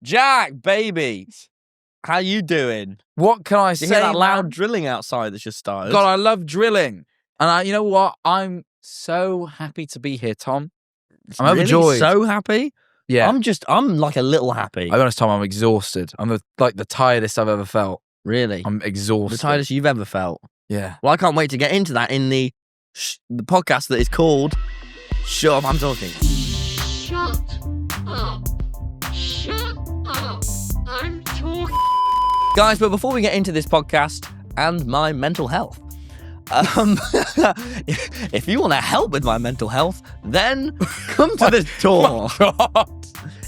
Jack, baby. How you doing? What can I You say, hear that loud man? drilling outside that's just started? God, I love drilling. And you know what? I'm so happy to be here, Tom. I'm really overjoyed. So happy? Yeah. I'm like a little happy. I'll be honest, Tom, I'm exhausted. I'm the tiredest I've ever felt. Really? I'm exhausted. The tiredest you've ever felt? Yeah. Well, I can't wait to get into that in the podcast that is called Shut Up, I'm Talking. Shut up. Shut up. I'm talking. Guys, but before we get into this podcast and my mental health, if you want to help with my mental health, then come to the door.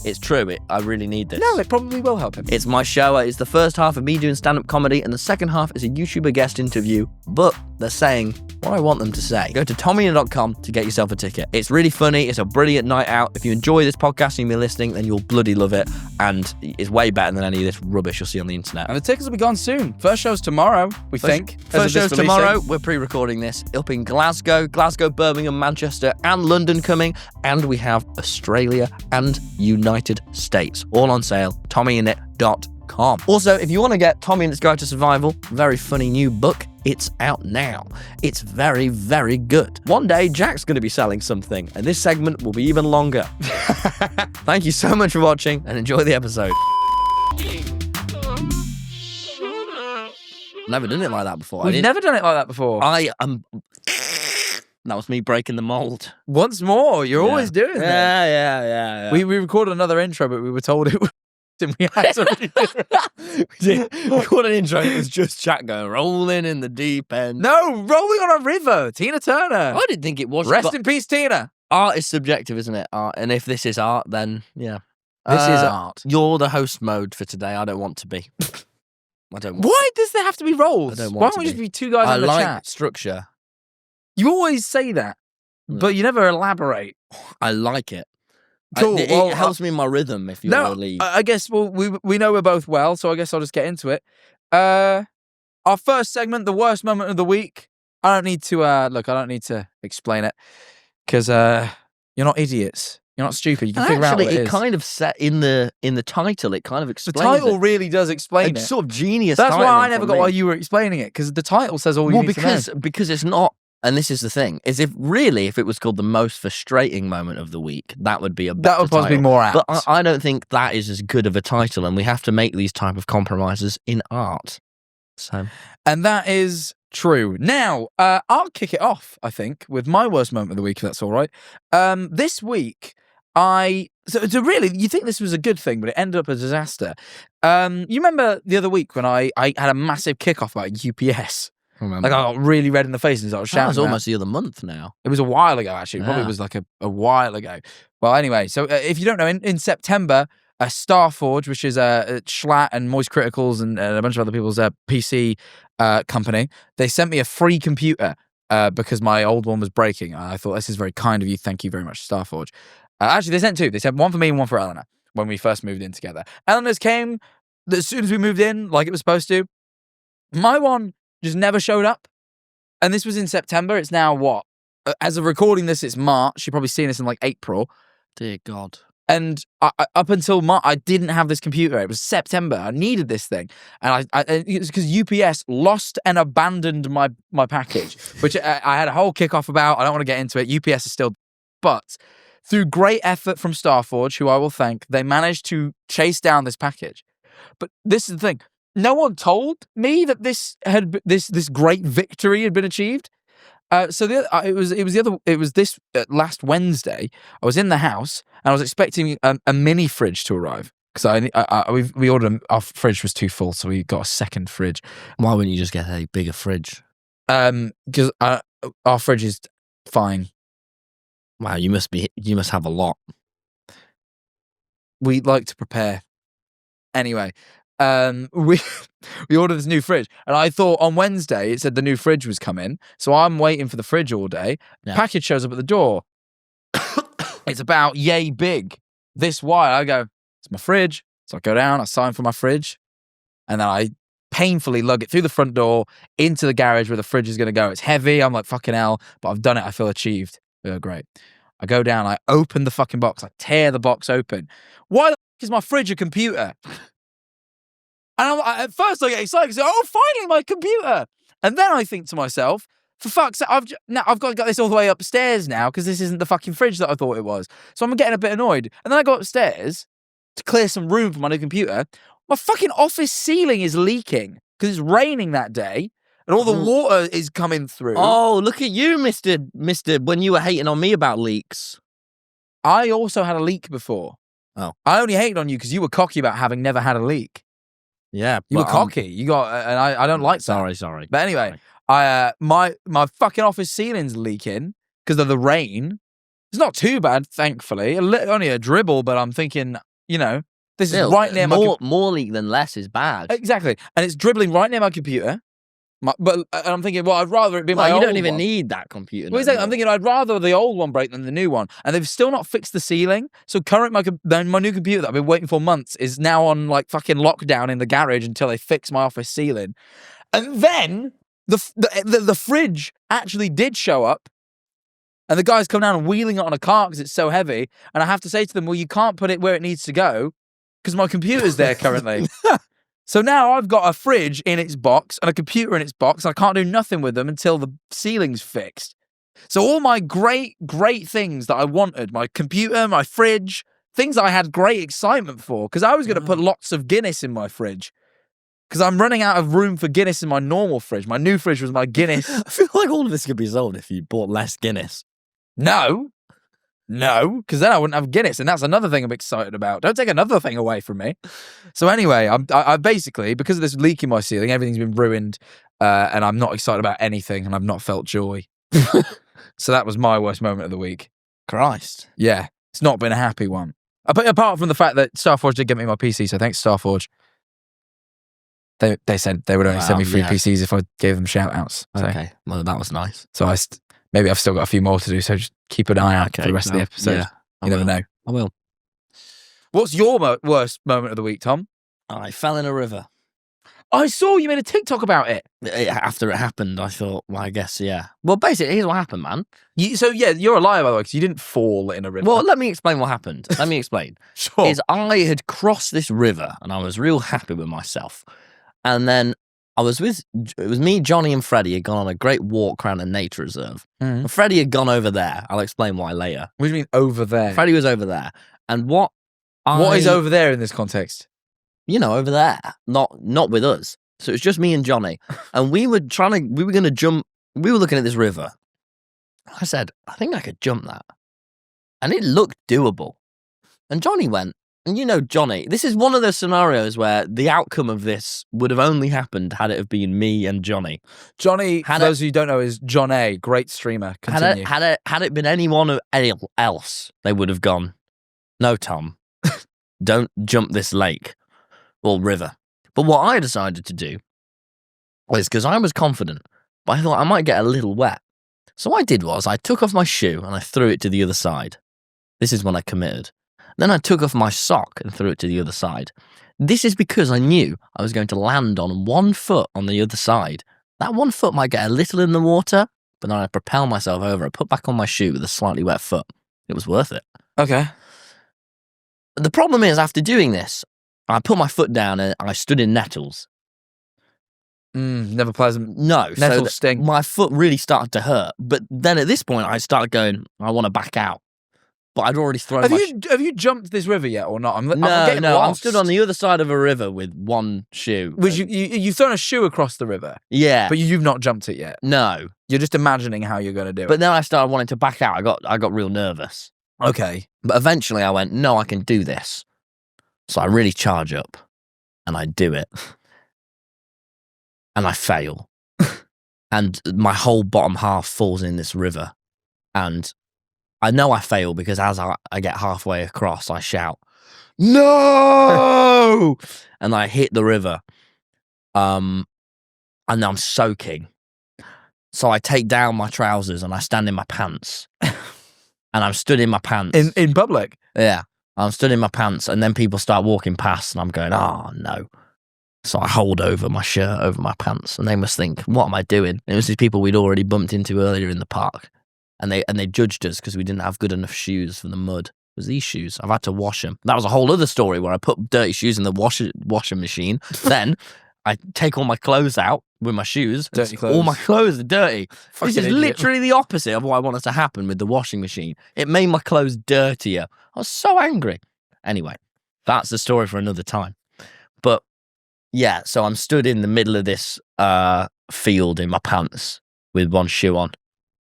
It's true. I really need this. No, it probably will help him. It's my show. It's the first half of me doing stand-up comedy, and the second half is a YouTuber guest interview. But they're saying what I want them to say. Go to TommyInnit.com to get yourself a ticket. It's really funny. It's a brilliant night out. If you enjoy this podcast and you've been listening, then you'll bloody love it. And it's way better than any of this rubbish you'll see on the internet. And the tickets will be gone soon. First show's tomorrow, we think. First show's tomorrow. We're pre-recording this up in Glasgow, Birmingham, Manchester, and London coming. And we have Australia and United States all on sale. TommyInnit.com. Also, if you want to get Tommy Innit's Guide to Survival, very funny new book, it's out now. It's very, very good. One day, Jack's going to be selling something, and this segment will be even longer. Thank you so much for watching, and enjoy the episode. Shut up. Never done it like that before. We've never done it like that before. I am... That was me breaking the mold. Once more, you're always doing that. Yeah. We recorded another intro, but we were told it was... And we had to... We did. We recorded an intro. It was just Jack going rolling in the deep end. No, rolling on a river. Tina Turner. I didn't think it was. Rest in peace, Tina. Art is subjective, isn't it? Art, and if this is art, then yeah, This is art. You're the host mode for today. I don't want to be. I don't. Want Why does there have to be roles? I don't want Why to don't we just be. be two guys I in the like chat? structure. You always say that, but you never elaborate. I like it. Cool. It Well, helps me in my rhythm. If you No, want to leave. I guess we know we're both well, so I guess I'll just get into it. Our first segment, the worst moment of the week. I don't need to I don't need to explain it because you're not idiots. You're not stupid. You can figure out Actually, what it it is. kind of set in the title. It kind of The explains. title really does explain It's it. sort of genius. That's why I titling never from got me. why you were explaining it, because the title says all you need to know. Because it's not, and this is the thing, is if it was called the most frustrating moment of the week, that would be a better That would possibly be title. more apt. But I don't think that is as good of a title, and we have to make these type of compromises in art. So, And that is true. Now, I'll kick it off, I think, with my worst moment of the week, if that's all right. This week, so really, you think this was a good thing, but it ended up a disaster. You remember the other week when I had a massive kickoff about UPS? remember. Like, I got really red in the face and I was That shouting. was about- almost the other month now. It was a while ago, actually. It probably Yeah. was like a while ago. Well, anyway, so if you don't know, in September, Starforge, which is Schlatt and Moist Criticals and a bunch of other people's PC company, they sent me a free computer because my old one was breaking. I thought, this is very kind of you. Thank you very much, Starforge. Actually, they sent two. They sent one for me and one for Eleanor when we first moved in together. Eleanor's came as soon as we moved in, like it was supposed to. My one just never showed up. And this was in September. It's now what? As of recording this, it's March. You've probably seen this in like April. Dear God. And up until March, I didn't have this computer. It was September. I needed this thing. And it's because UPS lost and abandoned my package, which I had a whole kickoff about. I don't want to get into it. UPS is still... But through great effort from Starforge, who I will thank, they managed to chase down this package. But this is the thing. No one told me that this great victory had been achieved. So it was this last Wednesday. I was in the house and I was expecting a mini fridge to arrive because we ordered our fridge was too full, so we got a second fridge. Why wouldn't you just get a bigger fridge? Because our fridge is fine. Wow, you must have a lot. We like to prepare. Anyway, we ordered this new fridge, and I thought on Wednesday it said the new fridge was coming, so I'm waiting for the fridge all day. Yeah. Package shows up at the door. It's about yay big, this wide. I go, it's my fridge. So I go down, I sign for my fridge, and then I painfully lug it through the front door into the garage where the fridge is going to go. It's heavy. I'm like, fucking hell, but I've done it. I feel achieved. Great. I go down, I open the fucking box, I tear the box open. Why the is my fridge a computer? And at first I get excited because, oh, finally my computer. And then I think to myself, for fuck's sake, I've got to get this all the way upstairs now because this isn't the fucking fridge that I thought it was. So I'm getting a bit annoyed. And then I go upstairs to clear some room for my new computer. My fucking office ceiling is leaking because it's raining that day and all the water is coming through. Oh, look at you, Mister, when you were hating on me about leaks. I also had a leak before. Oh. I only hated on you because you were cocky about having never had a leak. Yeah. You were cocky. You got, and I don't like that. Sorry. But anyway, my fucking office ceiling's leaking because of the rain. It's not too bad, thankfully. Only a dribble, but I'm thinking, this is right near more leak than less is bad. Exactly. And it's dribbling right near my computer. And I'm thinking, well, I'd rather it be my old you don't even one. need that computer. Well, exactly. I'm thinking I'd rather the old one break than the new one. And they've still not fixed the ceiling. So my new computer that I've been waiting for months is now on like fucking lockdown in the garage until they fix my office ceiling. And then the fridge actually did show up. And the guys come down and wheeling it on a cart because it's so heavy. And I have to say to them, well, you can't put it where it needs to go because my computer's there currently. So now I've got a fridge in its box and a computer in its box. And I can't do nothing with them until the ceiling's fixed. So all my great things that I wanted, my computer, my fridge, things I had great excitement for, because I was going to put lots of Guinness in my fridge. Because I'm running out of room for Guinness in my normal fridge. My new fridge was my Guinness. I feel like all of this could be sold if you bought less Guinness. No, because then I wouldn't have Guinness, and that's another thing I'm excited about. Don't take another thing away from me. So anyway, I basically, because of this leak in my ceiling, everything's been ruined, and I'm not excited about anything, and I've not felt joy. So that was my worst moment of the week. Christ. Yeah, it's not been a happy one. Apart from the fact that Starforge did get me my PC, so thanks Starforge. They said they would only send me free PCs if I gave them shout-outs. So. Okay, well, that was nice. So maybe I've still got a few more to do, so just keep an eye out for the rest of the episode. Yeah, you never know. I will. What's your worst moment of the week, Tom? I fell in a river. I saw you made a TikTok about it. After it happened, I thought, well, I guess, yeah. Well, basically, here's what happened, man. You're a liar, by the way, because you didn't fall in a river. Well, let me explain what happened. Let me explain. Sure. I had crossed this river, and I was real happy with myself. And then it was me, Johnny, and Freddie had gone on a great walk around a nature reserve. Mm-hmm. And Freddie had gone over there. I'll explain why later. What do you mean over there? Freddie was over there. And what is over there in this context? Over there. Not with us. So it was just me and Johnny. And we were going to jump. We were looking at this river. I said, I think I could jump that. And it looked doable. And Johnny went, and Johnny, this is one of those scenarios where the outcome of this would have only happened had it have been me and Johnny. Johnny, for those of you who don't know, is John A, great streamer. Continue. Had it been anyone else, they would have gone, no, Tom, don't jump this lake or river. But what I decided to do was, because I was confident, but I thought I might get a little wet. So what I did was I took off my shoe and I threw it to the other side. This is when I committed. Then I took off my sock and threw it to the other side. This is because I knew I was going to land on one foot on the other side. That one foot might get a little in the water, but then I propel myself over. I put back on my shoe with a slightly wet foot. It was worth it. Okay. The problem is, after doing this, I put my foot down and I stood in nettles. Never pleasant. No. Nettles sting. My foot really started to hurt. But then at this point, I started going, I want to back out. But I'd already thrown Have you jumped this river yet or not? I'm getting No, lost. I'm stood on the other side of a river with one shoe. You've thrown a shoe across the river? Yeah. But you've not jumped it yet? No. You're just imagining how you're going to do it? But then I started wanting to back out. I got real nervous. Okay. But eventually I went, no, I can do this. So I really charge up and I do it. And I fail. And my whole bottom half falls in this river. And I know I fail because as I get halfway across, I shout, no! And I hit the river. And I'm soaking. So I take down my trousers and I stand in my pants. And I'm stood in my pants. In public? Yeah. I'm stood in my pants and then people start walking past and I'm going, oh, no. So I hold over my shirt over my pants and they must think, what am I doing? And it was these people we'd already bumped into earlier in the park. And they judged us because we didn't have good enough shoes for the mud. was these shoes. I've had to wash them. That was a whole other story where I put dirty shoes in the washing machine. Then I take all my clothes out with my shoes. Dirty All my clothes. clothes are dirty. Fucking This is idiot. literally the opposite of what I wanted to happen with the washing machine. It made my clothes dirtier. I was so angry. Anyway, that's the story for another time. But yeah, so I'm stood in the middle of this field in my pants with one shoe on.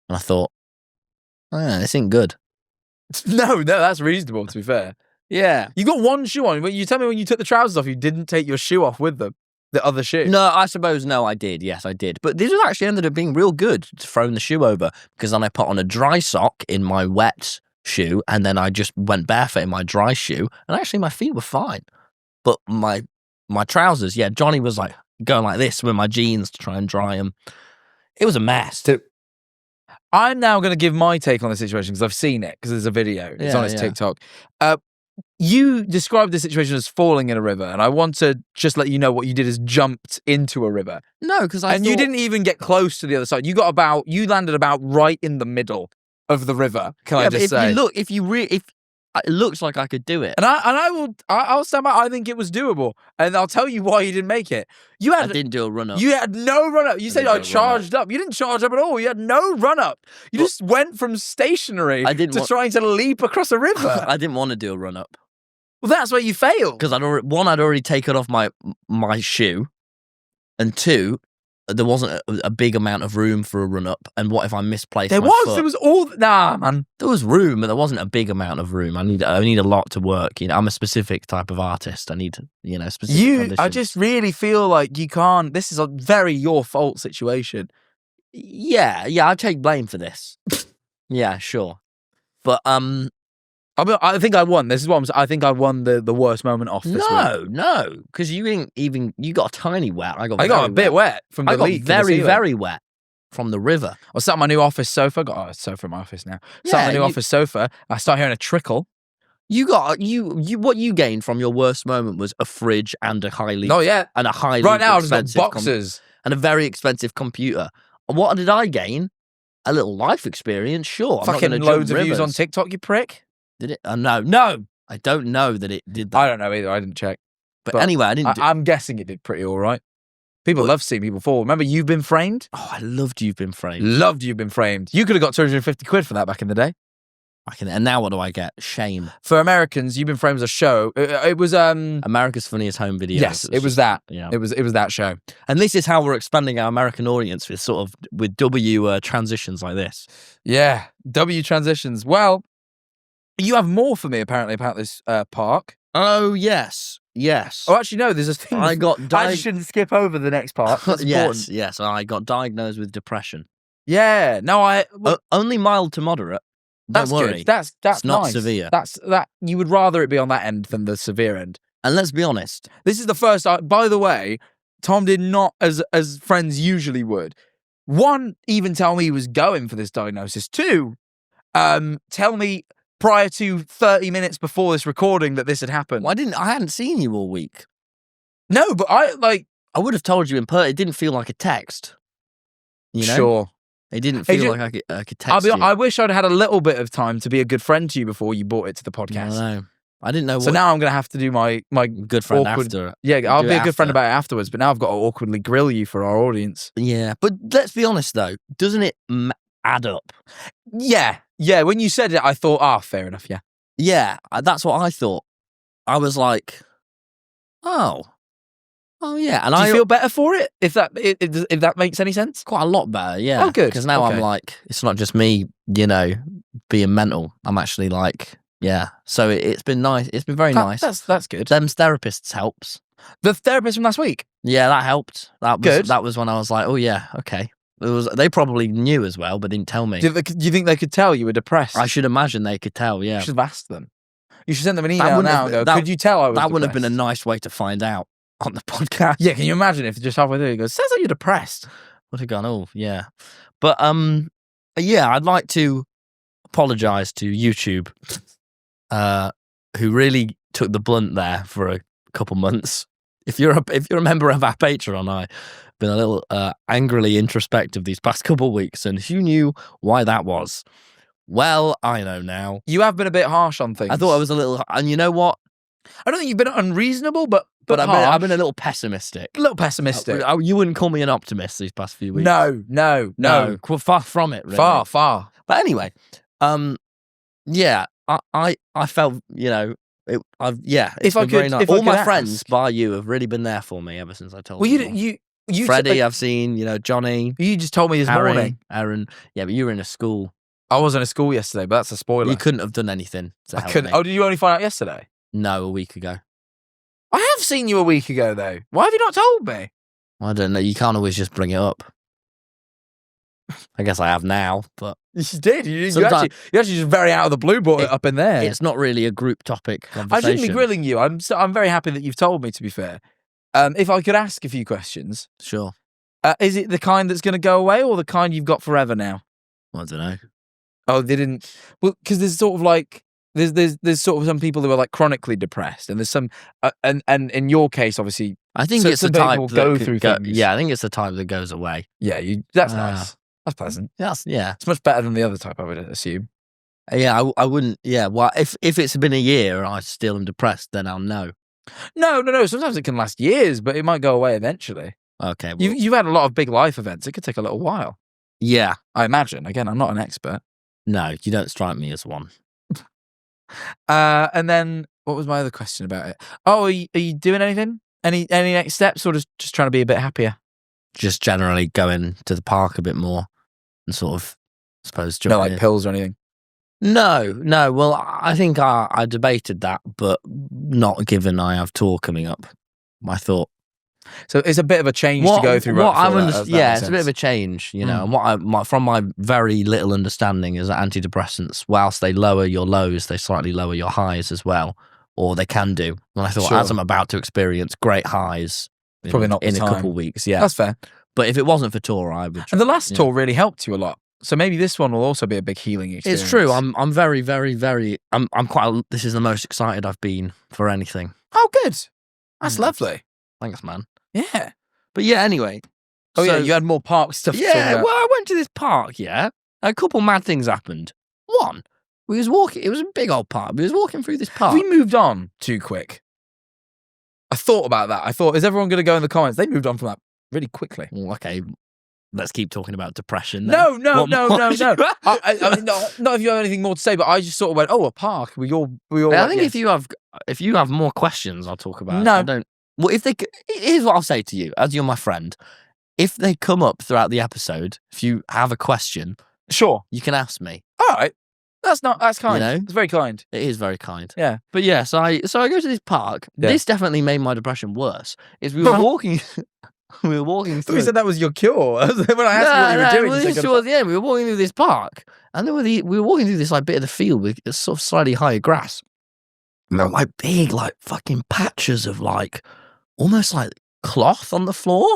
And I thought, this ain't good. No, that's reasonable, to be fair. Yeah. You got one shoe on. When you tell me when you took the trousers off, you didn't take your shoe off with them. The other shoe. No, I suppose I did. Yes, I did. But this was actually ended up being real good, throwing the shoe over, because then I put on a dry sock in my wet shoe, and then I just went barefoot in my dry shoe, and actually my feet were fine. But my trousers, yeah, Johnny was like going like this with my jeans to try and dry them. It was a mess. I'm now going to give my take on the situation because I've seen it, because there's a video. It's on his TikTok. You described the situation as falling in a river, and I want to just let you know what you did is jumped into a river. No, because you didn't even get close to the other side. You landed about right in the middle of the river. Can I just say? If it looks like I could do it, and I'll stand by. I think it was doable, and I'll tell you why you didn't make it. I didn't do a run up. You had no run up. You said I charged up. You didn't charge up at all. You had no run up. You just went from stationary to trying to leap across a river. I didn't want to do a run up. Well, that's where you failed. Because I'd already taken off my shoe, and two, there wasn't a big amount of room for a run up. And what if I misplaced? There was all. Nah, man. There was room, but there wasn't a big amount of room. I need a lot to work. You know, I'm a specific type of artist. I need specific conditions. I just really feel like you can't. This is a very your fault situation. Yeah, I take blame for this. Yeah, sure, but I think I won. This is what I'm saying. I think I won the worst moment off this week. No, because you got a tiny wet. I got a bit wet from the leak. Very, very wet from the river. I was sat on my new office sofa. Got a sofa in my office now. Sat on my new office sofa. I start hearing a trickle. What you gained from your worst moment was a fridge and a highly and a highly right now I've got expensive boxes and a very expensive computer. What did I gain? A little life experience, sure. Fucking loads of views on TikTok, you prick. Did it? No. I don't know that it did that. I don't know either. I didn't check. But anyway, I'm guessing it did pretty all right. People love seeing people fall. Remember You've Been Framed? Oh, I loved You've Been Framed. Loved You've Been Framed. You could have got 250 quid for that back in the day. And now what do I get? Shame. For Americans, You've Been Framed was a show. It was America's Funniest Home Videos. Yes, it was that. Yeah. It was that show. And this is how we're expanding our American audience with W transitions like this. Yeah, W transitions. Well, you have more for me apparently about this park. Oh yes. Oh, actually no. There's a thing. I I shouldn't skip over the next part. That's important. Yes. I got diagnosed with depression. Yeah. No, only mild to moderate. Don't worry. Good. That's not nice. severe. That you would rather it be on that end than the severe end. And let's be honest. This is the first. By the way, Tom did not, as friends usually would. One, even tell me he was going for this diagnosis. Two, tell me prior to 30 minutes before this recording that this had happened. Well, I hadn't seen you all week. No, but I would have told you in person. It didn't feel like a text. You know? Sure. It didn't feel like I could text you. I wish I'd had a little bit of time to be a good friend to you before you brought it to the podcast. I know. I didn't know. So now I'm going to have to do my good friend awkward, after. Yeah, I'll be a good friend about it afterwards. But now I've got to awkwardly grill you for our audience. Yeah, but let's be honest though. Doesn't it add up? Yeah. When you said it, I thought, fair enough. Yeah. Yeah, that's what I thought. I was like, oh yeah. And do you feel better for it? If that makes any sense? Quite a lot better, yeah. Oh, good. Because now I'm like, it's not just me, being mental. I'm actually like, yeah. So it's been nice. It's been very nice. That's good. Them therapists helps. The therapist from last week? Yeah, that helped. Good. That was when I was like, oh yeah, okay. They probably knew as well, but didn't tell me. Do you think they could tell you were depressed? I should imagine they could tell, yeah. You should have asked them. You should send them an email now and go, could you tell I was That depressed? wouldn't have been a nice way to find out on the podcast. Yeah, can you imagine if just halfway through he goes, sounds like you're depressed. Would have gone, oh, yeah. But, yeah, I'd like to apologise to YouTube, who really took the blunt there for a couple months. If you're a member of our Patreon, I've been a little angrily introspective these past couple of weeks, and who knew why that was? Well, I know now. You have been a bit harsh on things. I thought I was a little, and you know what? I don't think you've been unreasonable, but I've been a little pessimistic. A little pessimistic. You wouldn't call me an optimist these past few weeks. No. Far from it. Really. Far. But anyway, yeah, I felt, it's been very nice. All my friends, bar you, have really been there for me ever since I told them. Well, you Freddie, I've seen, Johnny. You just told me this morning. Aaron. Yeah, but you were in a school. I was in a school yesterday, but that's a spoiler. You couldn't have done anything to help me. Oh, did you only find out yesterday? No, a week ago. I have seen you a week ago, though. Why have you not told me? I don't know. You can't always just bring it up. I guess I have now, but... You did. You actually just very out of the blue brought it up in there. It's not really a group topic conversation. I shouldn't be grilling you. I'm very happy that you've told me, to be fair. If I could ask a few questions. Sure. Is it the kind that's going to go away or the kind you've got forever now? I don't know. Oh, they didn't... Well, because there's sort of like... There's sort of some people who are like chronically depressed, and there's some... and in your case, obviously... I think it's the type that go through things. Yeah, I think it's the type that goes away. Yeah, that's nice. That's pleasant. Yeah. It's much better than the other type, I would assume. Yeah, I wouldn't... Yeah, well, if it's been a year and I still am depressed, then I'll know. No. Sometimes it can last years, but it might go away eventually. Okay. Well, You've had a lot of big life events. It could take a little while. Yeah. I imagine. Again, I'm not an expert. No, you don't strike me as one. And then, what was my other question about it? Oh, are you doing anything? Any next steps, or just trying to be a bit happier? Just generally going to the park a bit more and sort of, I suppose... No, like pills or anything? No. Well, I think I debated that, but not given I have tour coming up. I thought... So it's a bit of a change to go through. It's a bit of a change, And what from my very little understanding is that antidepressants, whilst they lower your lows, they slightly lower your highs as well, or they can do. And I thought, as I'm about to experience great highs, probably not in a couple of weeks. Yeah, that's fair. But if it wasn't for tour, I would. And the last tour really helped you a lot. So maybe this one will also be a big healing experience. It's true. I'm very, very, very. I'm quite. This is the most excited I've been for anything. Oh, good. That's lovely. Thanks, man. Yeah. But yeah, anyway. Oh, yeah, you had more park stuff to talk about. Well, I went to this park, yeah. A couple mad things happened. One, we was walking, it was a big old park. We was walking through this park. We moved on too quick. I thought about that. I thought, is everyone going to go in the comments? They moved on from that really quickly. Well, okay, let's keep talking about depression then. No. I mean, not if you have anything more to say, but I just sort of went, a park. We all. I think if you have more questions, I'll talk about. No, I don't. Well, here's what I'll say to you, as you're my friend. If they come up throughout the episode, if you have a question, sure, you can ask me. All right, that's kind. It's very kind. It is very kind. Yeah, but yeah, so I go to this park. Yeah. This definitely made my depression worse. We were walking. We were walking through. You said that was your cure. When I asked you what you were doing, well, this was the end. We were walking through this park, and we were walking through this bit of the field with sort of slightly higher grass. And there were big fucking patches of almost like cloth on the floor,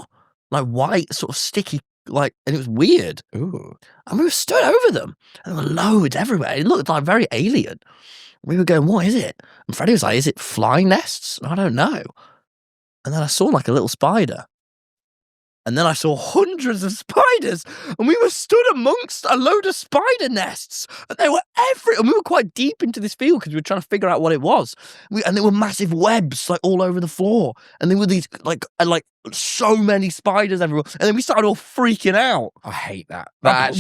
like white, sort of sticky, and it was weird. Ooh. And we were stood over them, and there were loads everywhere. It looked very alien. We were going, what is it? And Freddie was like, is it fly nests? I don't know. And then I saw a little spider. And then I saw hundreds of spiders, and we were stood amongst a load of spider nests, and they were and we were quite deep into this field because we were trying to figure out what it was. And there were massive webs all over the floor, and there were these so many spiders everywhere. And then we started all freaking out. I hate that. I've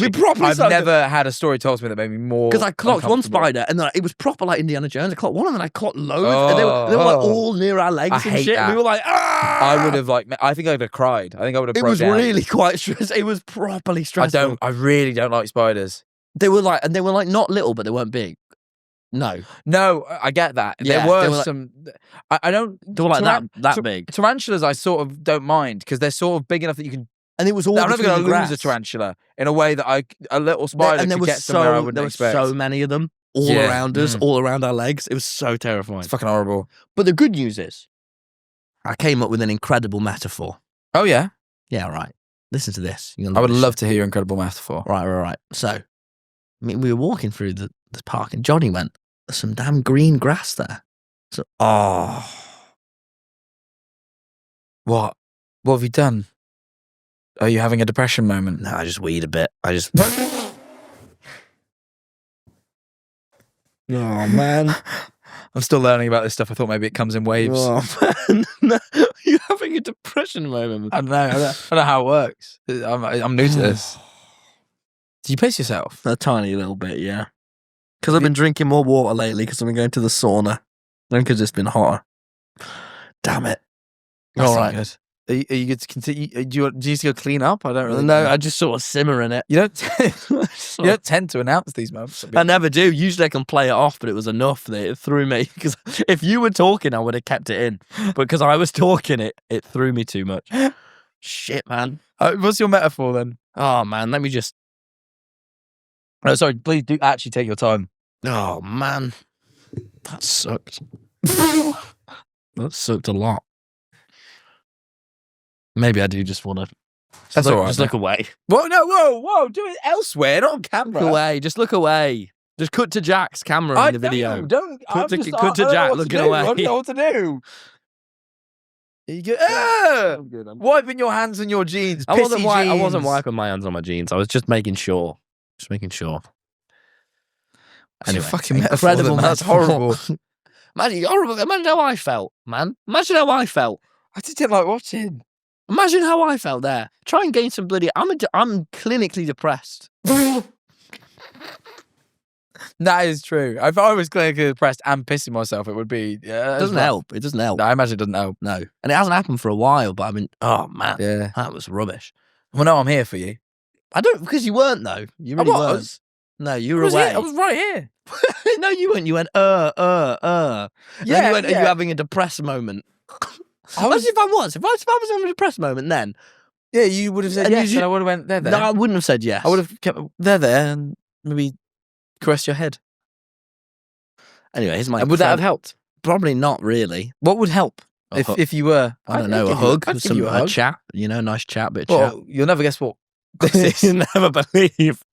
never had a story told to me that made me more. Because I clocked one spider, and then it was proper like Indiana Jones. I clocked one, and then I clocked loads, and they were all near our legs. I hate shit. That. And we were like, ah! I would have I think I would have cried. I think I would have. It was really quite stressful. It was properly stressful. I really don't like spiders. They were not little, but they weren't big. No, I get that. Yeah, there were some. I don't. They were that big. Tarantulas, I sort of don't mind because they're sort of big enough that you can. And it was all. I'm never going to lose a tarantula in a way that a little spider could get somewhere I wouldn't expect. There were so many of them all around us, all around our legs. It was so terrifying. It's fucking horrible. But the good news is, I came up with an incredible metaphor. Oh yeah. Yeah. Right. Listen to this. I would love to hear your incredible metaphor. Right. So, we were walking through the park, and Johnny went, "There's some damn green grass there." So, what have you done? Are you having a depression moment? No, I just weed a bit. Oh, man. I'm still learning about this stuff. I thought maybe it comes in waves. Oh, man. No, you're having a depression moment. I don't know. I don't know how it works. I'm new to this. Do you piss yourself? A tiny little bit, yeah. Because I've been drinking more water lately because I've been going to the sauna. Then because it's been hotter. Damn it. That's All not right. good. Are you good to continue? Do you need to go clean up? I don't really No, know. I just sort of simmer in it. You don't tend to announce these moments. I never do. Usually I can play it off, but it was enough that it threw me. Because if you were talking, I would have kept it in. But because I was talking, it threw me too much. Shit, man. What's your metaphor then? Oh, man. Let me just... Oh, sorry. Please do actually take your time. Oh, man. That sucked. That sucked a lot. Maybe I do just want to... That's all right. Just look away. Whoa, no, whoa. Do it elsewhere, not on camera. Look away. Just look away. Just cut to Jack's camera in the video. Cut to Jack looking away. I don't know what to do. You go, wiping your hands on your jeans. I wasn't jeans. wiping my hands on my jeans. I was just making sure. Anyway, fucking incredible. That's horrible. Imagine how I felt, man. Imagine how I felt. I just didn't like watching. Imagine how I felt there. Try and gain some bloody... I'm clinically depressed. That is true. If I was clinically depressed and pissing myself, it would be... It doesn't help. It doesn't help. No, I imagine it doesn't help. No. And it hasn't happened for a while, but I mean, oh, man. Yeah. That was rubbish. Well, no, I'm here for you. I don't... Because you weren't, though. You really weren't. No, you were away. I was right here. No, you weren't. You went, Yeah. And then you went, are you having a depressed moment? Imagine if I was having a depressed moment then. Yeah, you would have said yes, and I would have went, there. No, I wouldn't have said yes. I would have kept there, and maybe caressed your head. Anyway, here's my... And would that have helped? Probably not really. What would help if you were... I don't know, a hug, a chat, nice chat, bit of chat. You'll never guess what this is. You'll never believe.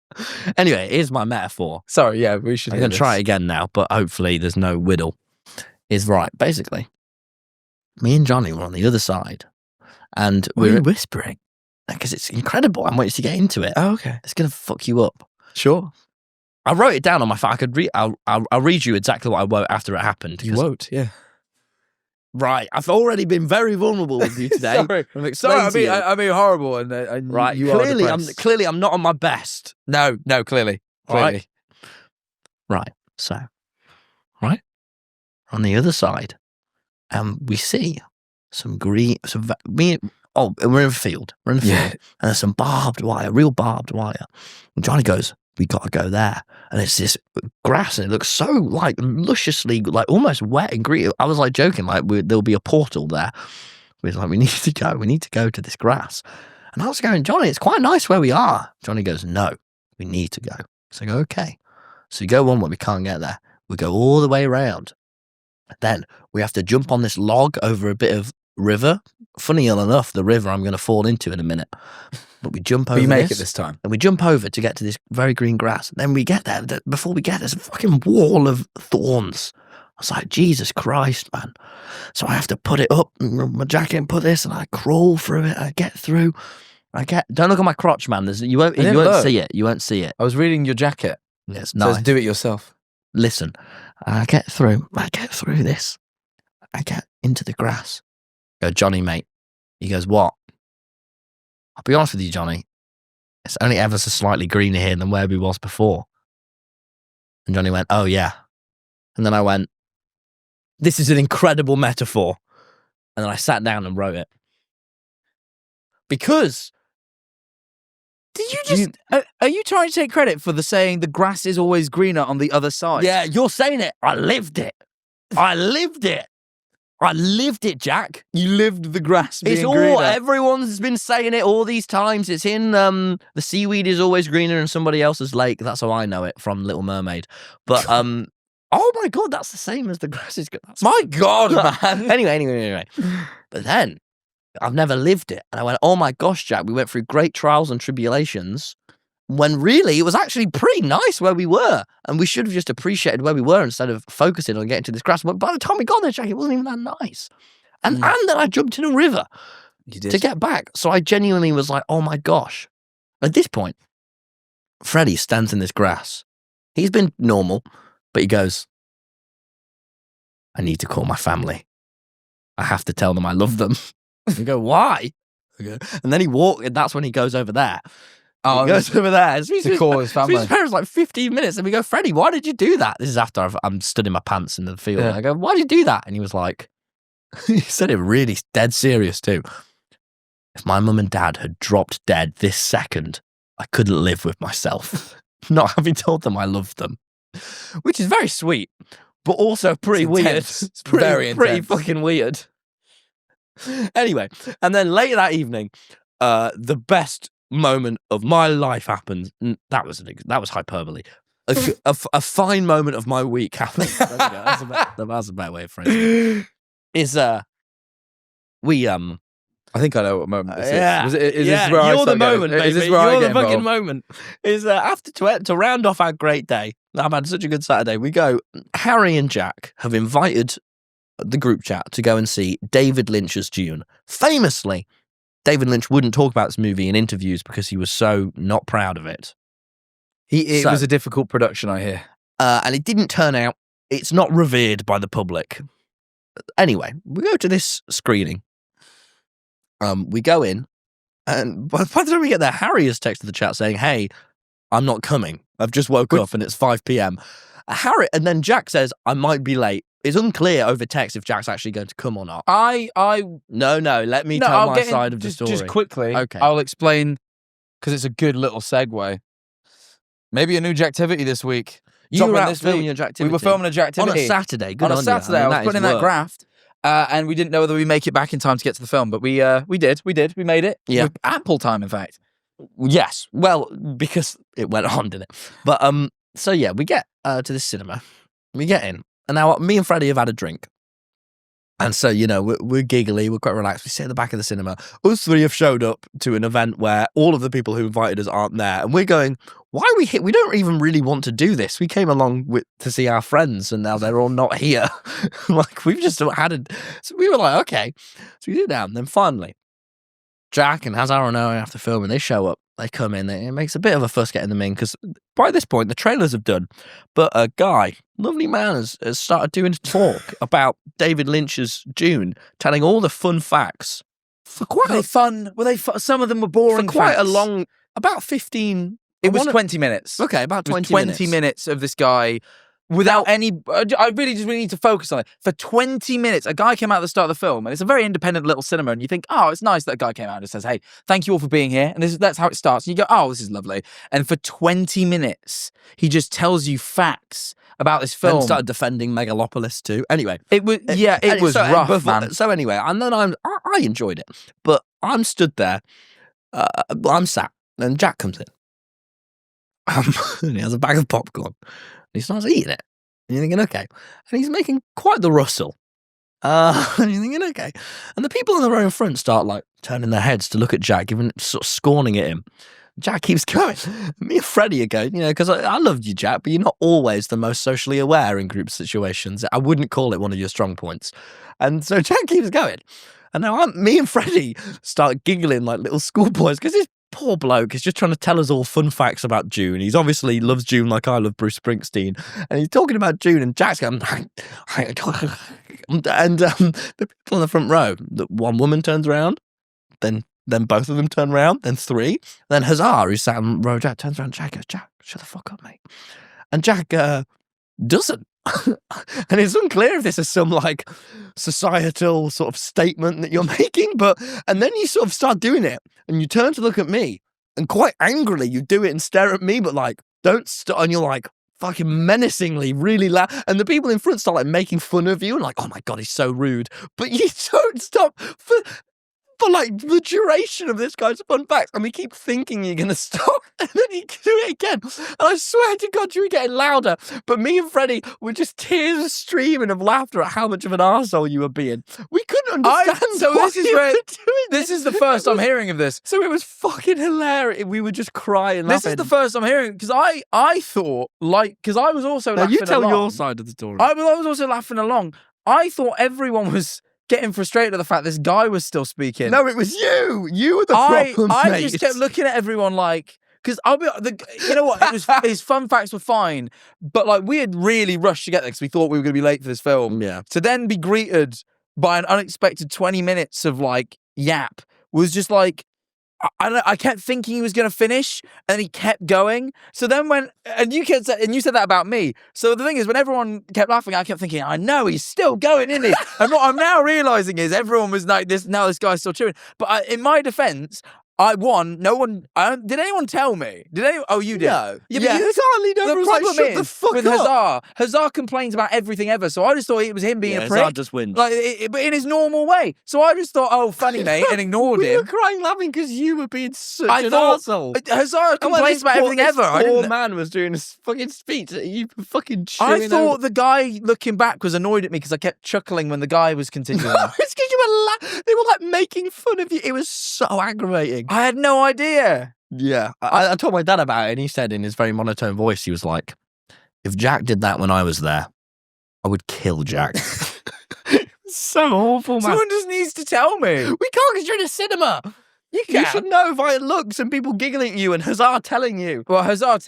Anyway, here's my metaphor. Sorry, yeah, we should... I'm going to try it again now, but hopefully there's no whittle. Is right. Basically, me and Johnny were on the other side, and Why are you whispering? Because it's incredible. I'm waiting to get into it. Oh, okay. It's going to fuck you up. Sure. I wrote it down on my phone. I could read. I'll read you exactly what I wrote after it happened. You won't, yeah. Right. I've already been very vulnerable with you today. Sorry. I mean horrible. And right. You clearly, I'm not on my best. No, clearly. Right. So, right on the other side, we see some green. We're in a field. And there's some barbed wire, real barbed wire. And Johnny goes, "We got to go there." And it's this grass, and it looks so like lusciously, like almost wet and green. I was like joking, like there'll be a portal there. We was like, we need to go. We need to go to this grass. And I was going, Johnny, it's quite nice where we are. Johnny goes, no, we need to go. So I go, okay. So we go one way, we can't get there. We go all the way around. Then we have to jump on this log over a bit of river. Funny enough, the river I'm going to fall into in a minute. But we jump over. You make it this time. And we jump over to get to this very green grass. Then we get there. Before we get there's a fucking wall of thorns. I was like, Jesus Christ, man. So I have to put it up, my jacket, and put this, and I crawl through it. I get through. Don't look at my crotch, man. You won't see it. You won't see it. I was reading your jacket. Yes, nice. Says do it yourself. Listen, I get through this. I get into the grass. I go, Johnny, mate. He goes, what? I'll be honest with you, Johnny. It's only ever so slightly greener here than where we was before. And Johnny went, oh, yeah. And then I went, this is an incredible metaphor. And then I sat down and wrote it. Because... Did you just... are you trying to take credit for the saying the grass is always greener on the other side? Yeah, you're saying it. I lived it. I lived it, Jack. You lived the grass being greener. Everyone's been saying it all these times. It's in the seaweed is always greener in somebody else's lake. That's how I know it from Little Mermaid. But oh my God, that's the same as the grass is good. My God, man. Anyway. But then I've never lived it. And I went, oh my gosh, Jack, we went through great trials and tribulations when really it was actually pretty nice where we were. And we should have just appreciated where we were instead of focusing on getting to this grass. But by the time we got there, Jack, it wasn't even that nice. And then I jumped in a river to get back. So I genuinely was like, oh my gosh. At this point, Freddie stands in this grass. He's been normal. But he goes, I need to call my family. I have to tell them I love them. We go, why? And then and that's when he goes over there. Oh, he goes over there. to call his family. His parents like 15 minutes, and we go, Freddie, why did you do that? This is after I'm stood in my pants in the field. Yeah. I go, why did you do that? And he was like, he said it really dead serious too. If my mum and dad had dropped dead this second, I couldn't live with myself, not having told them I loved them, which is very sweet, but also pretty weird. It's very pretty intense. fucking weird. Anyway, and then later that evening, the best moment of my life happened. That was hyperbole. A fine moment of my week happened. There we go. That's a better way of phrasing it. Is we I think I know what moment this yeah, is. Is yeah, this where I you're the start getting- moment, baby. Is this where I You're get the fucking involved? moment. Is after to round off our great day. I've had such a good Saturday. We go. Harry and Jack have invited the group chat to go and see David Lynch's Dune. Famously, David Lynch wouldn't talk about this movie in interviews because he was so not proud of it. It So- was a difficult production, I hear. And it didn't turn out. It's not revered by the public. Anyway, we go to this screening. We go in, and by the time we get there, Harry has texted the chat saying, "Hey, I'm not coming. I've just woke up and it's 5 p.m." Harry, and then Jack says, "I might be late." It's unclear over text if Jack's actually going to come or not. No, let me tell I'll my get in- side of the story. Just quickly, Okay. I'll explain, because it's a good little segue. Maybe a new Jacktivity this week. You Dropping were out this filming week. a Jacktivity. We were filming a Jacktivity. on a Saturday. Good on a on you. Saturday. I was that putting in is that work. graft, and we didn't know whether we make it back in time to get to the film, but we did. We made it. Yeah. With ample time, in fact. Yes. Well, because it went on, didn't it? But so yeah, we get to the cinema. We get in. And now me and Freddie have had a drink. And so, we're giggly, we're quite relaxed. We sit at the back of the cinema. Us three have showed up to an event where all of the people who invited us aren't there. And we're going, why are we here? We don't even really want to do this. We came along to see our friends and now they're all not here. Like, we've just had it. So we were like, okay. So we sit down. Then finally, Jack and Hazar and Owen after filming, they show up. They come in. It makes a bit of a fuss getting them in because by this point, the trailers have done. But a guy, lovely man, has started doing a talk about David Lynch's Dune, telling all the fun facts. For quite Were they fun? Some of them were boring. for quite a facts. long, about 15. It was 20 minutes. Okay, about It was 20 minutes of this guy without any. I really just need to focus on it. For 20 minutes, a guy came out at the start of the film, and it's a very independent little cinema, and you think, oh, it's nice that a guy came out and just says, hey, thank you all for being here. And that's how it starts. And you go, oh, this is lovely. And for 20 minutes, he just tells you facts about this film. And started defending Megalopolis too. Anyway. It was, it was rough, man. So anyway, and then I enjoyed it. But I'm stood there, I'm sat, and Jack comes in. And he has a bag of popcorn. And he starts eating it. And you're thinking, okay. And he's making quite the rustle. And you're thinking, okay. And the people in the row in front start like turning their heads to look at Jack, giving sort of scorning at him. Jack keeps going. Me and Freddie are going, because I loved you, Jack, but you're not always the most socially aware in group situations. I wouldn't call it one of your strong points. And so Jack keeps going. And now me and Freddie start giggling like little schoolboys because this poor bloke is just trying to tell us all fun facts about Dune. He's obviously loves Dune like I love Bruce Springsteen. And he's talking about Dune and Jack's going, and the people in the front row, one woman turns around, then both of them turn around, then three. Then Hazar, who's sat in row Jack, turns around. Jack goes, Jack, shut the fuck up, mate. And Jack doesn't. And it's unclear if this is some like societal sort of statement that you're making, and then you sort of start doing it and you turn to look at me and quite angrily you do it and stare at me, but like, don't stop. And you're like, fucking menacingly, really loud. And the people in front start like making fun of you and like, oh my God, he's so rude. But you don't stop for like the duration of this guy's fun facts, and we keep thinking you're going to stop, and then you do it again. And I swear to God, you were getting louder. But me and Freddie were just tears streaming of laughter at how much of an arsehole you were being. We couldn't understand. This is the first I'm hearing of this. So it was fucking hilarious. We were just crying, laughing. This is the first I'm hearing because I thought because I was also now laughing you tell along. your side of the story. I was also laughing along. I thought everyone was getting frustrated at the fact this guy was still speaking. No, it was you. You were the problem, I mate. just kept looking at everyone like, Because you know what? His fun facts were fine, but like we had really rushed to get there because we thought we were going to be late for this film. Yeah. To then be greeted by an unexpected 20 minutes of like yap was just like. I kept thinking he was going to finish, and he kept going. So then you said that about me. So the thing is, when everyone kept laughing, I kept thinking, I know he's still going, isn't he? And what I'm now realizing is everyone was like this. Now this guy's still cheering. But in my defense, did anyone tell me? Did anyone? Oh, you did. No. Yeah, but you totally The never problem shut the is fuck with up. Hazar complains about everything ever. So I just thought it was him being a prick. Hazar just wins. But in his normal way. So I just thought, oh, funny mate, and ignored We were him. crying laughing because you were being such I an thought arsehole. Hazar complains about everything ever. I Poor didn't. man was doing a fucking speech that you fucking I chewing thought over. the guy looking back was annoyed at me because I kept chuckling when the guy was continuing. It's because you were they were like making fun of you. It was so aggravating. I had no idea. Yeah. I told my dad about it, and he said in his very monotone voice, he was like, if Jack did that when I was there, I would kill Jack. So awful, man. Someone just needs to tell me. We can't because you're in a cinema. You should know via looks and people giggling at you and Hazar telling you. Well, Hazar's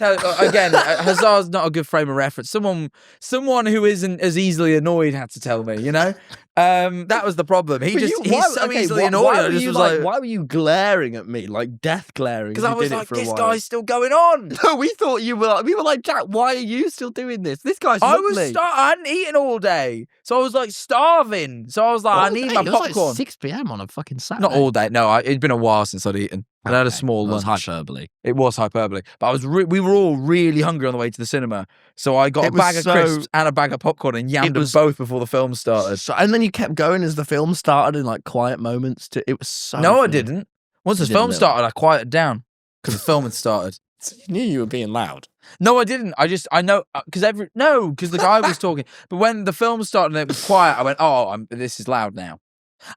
not a good frame of reference. Someone who isn't as easily annoyed had to tell me, you know? That was the problem. He's so easily annoyed. Why were you glaring at me, like death glaring? Because I was like, this guy's still going on. No, we thought you were. We were like, Jack, why are you still doing this? This guy's lovely. I hadn't eaten all day, so I was like starving. So I was like, I need my popcorn. It was like 6 p.m. on a fucking Saturday. Not all day. No, it'd been a while since I'd eaten. And I had a small lunch. That was hyperbole. It was hyperbole. But we were all really hungry on the way to the cinema. So I got a bag of crisps and a bag of popcorn and yammed them both before the film started. And then you kept going as the film started in like quiet moments. It was so No, funny. I didn't. Once the film started, I quieted down because the film had started. You knew you were being loud. No, I didn't. I know because the guy was talking. But when the film started and it was quiet, I went, this is loud now.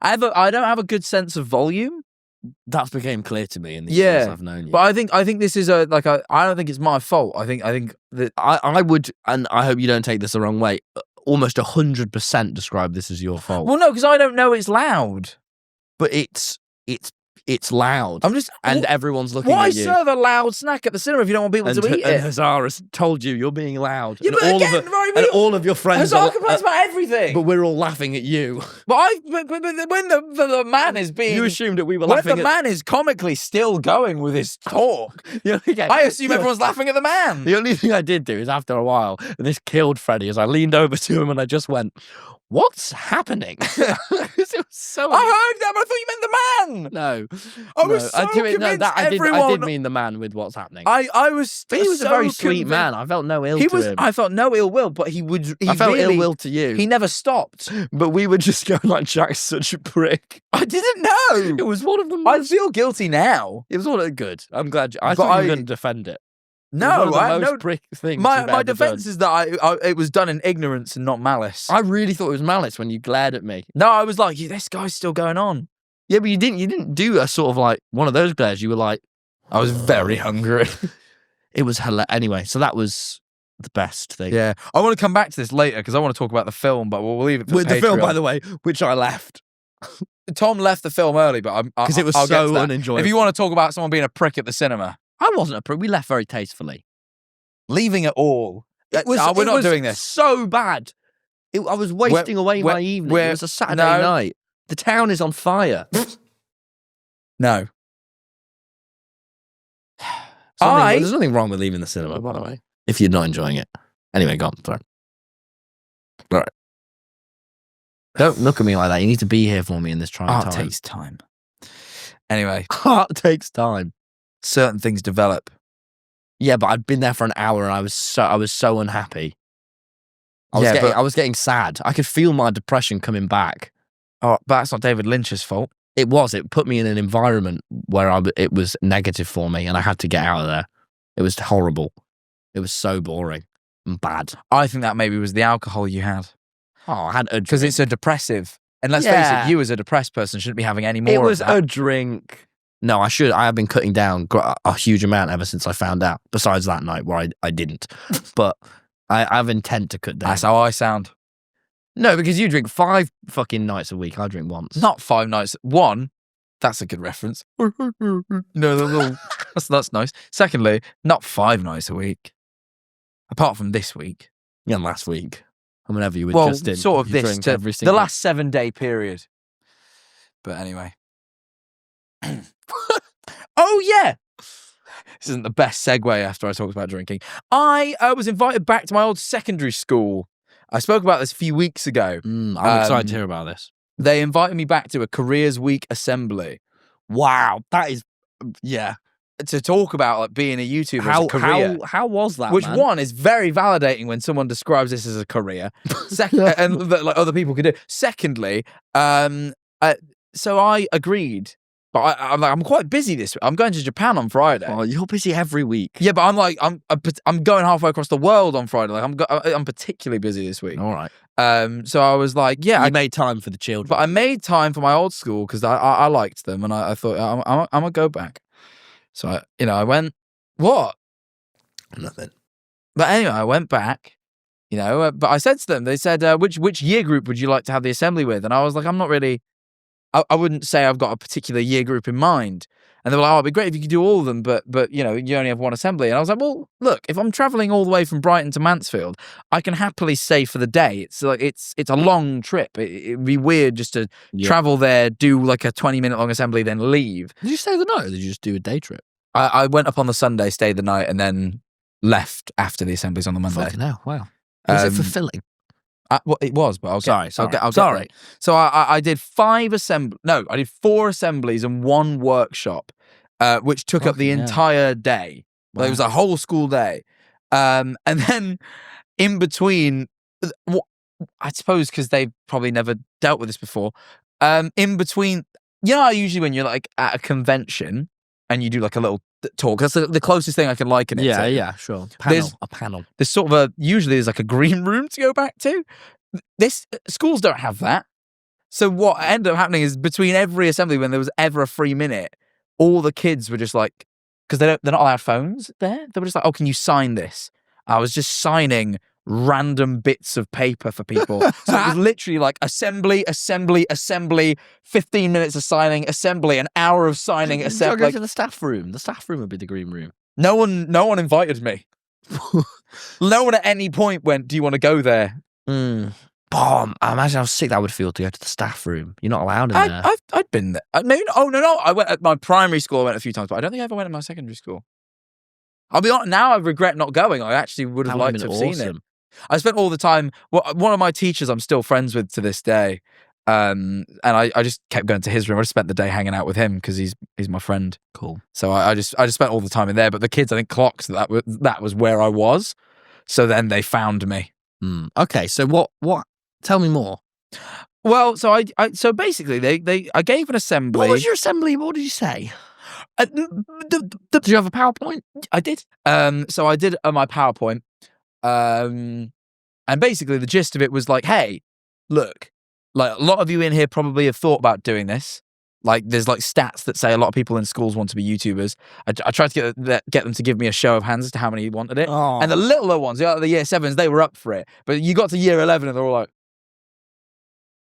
I don't have a good sense of volume. That's became clear to me in the years I've known you. But I think this is I don't think it's my fault. I think that I would, and I hope you don't take this the wrong way, almost 100% describe this as your fault. Well, no, because I don't know it's loud. But it's loud. And everyone's looking why at you. Why serve a loud snack at the cinema if you don't want people to eat it? And Hazar has told you you're being loud. Yeah, and all of your friends Hazar complains about everything. But we're all laughing at you. But when the man is being... You assumed that we were laughing at... When the man is comically still going with his talk, I assume everyone's laughing at the man. The only thing I did do is after a while, and this killed Freddie, as I leaned over to him and I just went, what's happening? It was so... I heard that, but I thought you meant the man. No. I was so convinced I did mean the man with what's happening. He was a very sweet man. I felt no ill to him. I felt no ill will, but I felt ill will to you. He never stopped. But we were just going like, Jack's such a prick. I didn't know. It was one of them. I feel guilty now. It was one of the good. I'm glad. I thought you were going to defend it. No, I no prick things. My defense is that it was done in ignorance and not malice. I really thought it was malice when you glared at me. No, I was like, this guy's still going on. Yeah, but you didn't do a sort of like one of those glares. You were like, I was very hungry. It was hilarious. Anyway, so that was the best thing. Yeah, I want to come back to this later because I want to talk about the film, but we'll leave it for with the film, by the way, which I left. Tom left the film early, but because it was so unenjoyable. If you want to talk about someone being a prick at the cinema, I wasn't a prick. We left very tastefully. Leaving it all. We're not doing this. So bad. I was wasting away my evening. It was a Saturday night. The town is on fire. No. There's nothing wrong with leaving the cinema, by the way, if you're not enjoying it. Anyway, go on. Sorry. All right. Don't look at me like that. You need to be here for me in this trying time. Art takes time. Anyway. Art takes time. Certain things develop. Yeah, but I'd been there for an hour and I was so unhappy. I was getting sad. I could feel my depression coming back. Oh, but that's not David Lynch's fault. It was. It put me in an environment where it was negative for me and I had to get out of there. It was horrible. It was so boring and bad. I think that maybe was the alcohol you had. Oh, I had a... Because it's a depressive. And let's face it, you as a depressed person shouldn't be having any more of that. It was a drink. No, I should. I have been cutting down a huge amount ever since I found out, besides that night where I didn't. But I have intent to cut down. That's how I sound. No, because you drink 5 fucking nights a week. I drink once. Not 5 nights. 1. That's a good reference. That's nice. Secondly, not 5 nights a week. Apart from this week. Yeah, last week. And whenever you were Well, just in. sort of you this drink to every the single... last 7-day period. But anyway. Oh, yeah. This isn't the best segue after I talked about drinking. I was invited back to my old secondary school. I spoke about this a few weeks ago. I'm excited to hear about this. They invited me back to a Careers Week assembly. Wow, that is... Yeah. To talk about like being a YouTuber as a career. How was that, Which man? one is very validating when someone describes this as a career. And that like other people could do. Secondly, so I agreed. But I'm quite busy this week. I'm going to Japan on Friday. Oh, you're busy every week. Yeah, but I'm going halfway across the world on Friday. Like I'm particularly busy this week. All right. So I was like, yeah, I made time for the children. but I made time for my old school because I liked them, and I thought I'm gonna go back. So I went. What? Nothing. But anyway, I went back. But I said to them, they said, which year group would you like to have the assembly with? And I was like, I'm not really. I wouldn't say I've got a particular year group in mind. And they were like, oh, it'd be great if you could do all of them, but you only have one assembly. And I was like, well, look, if I'm traveling all the way from Brighton to Mansfield, I can happily stay for the day. It's like it's a long trip. It'd be weird just to travel there, do like a 20-minute long assembly, then leave. Did you stay the night, or did you just do a day trip? I went up on the Sunday, stayed the night, and then left after the assemblies on the Monday. Fucking hell, wow. Was it fulfilling? Well, it was, but I'll get. Sorry. I'll get there. So I did 4 assemblies and 1 workshop, which took up the entire day. Wow. It was a whole school day, and then in between, I suppose because they've probably never dealt with this before. In between, usually when you're like at a convention and you do like a little talk, that's the closest thing I can liken it to. Yeah, sure. A panel. There's sort of usually there's like a green room to go back to. Schools don't have that. So what ended up happening is between every assembly, when there was ever a free minute, all the kids were just like, because they're not allowed phones there. They were just like, oh, can you sign this? I was just signing random bits of paper for people. So it was literally like assembly, 15 minutes of signing, assembly, an hour of signing, assembly. Go to the staff room. The staff room would be the green room. No one invited me. No one at any point went, do you want to go there? I imagine how sick that would feel to go to the staff room. You're not allowed in there. I'd been there. Maybe, no. I went at my primary school. I went a few times, but I don't think I ever went at my secondary school. I'll be honest. Now I regret not going. I actually would have liked to have seen it. I spent all the time. One of my teachers I'm still friends with to this day, and I just kept going to his room. I just spent the day hanging out with him because he's my friend. Cool. So I just spent all the time in there. But the kids, I think, clocked that was where I was. So then they found me. Okay. So what? Tell me more. Well, so so basically I gave an assembly. What was your assembly? What did you say? Did you have a PowerPoint? I did. So I did my PowerPoint. And basically the gist of it was like, hey, look, like a lot of you in here probably have thought about doing this. Like there's like stats that say a lot of people in schools want to be YouTubers. I tried to get them to give me a show of hands as to how many wanted it. Oh. And the littler ones, the year 7s, they were up for it. But you got to year 11 and they're all like,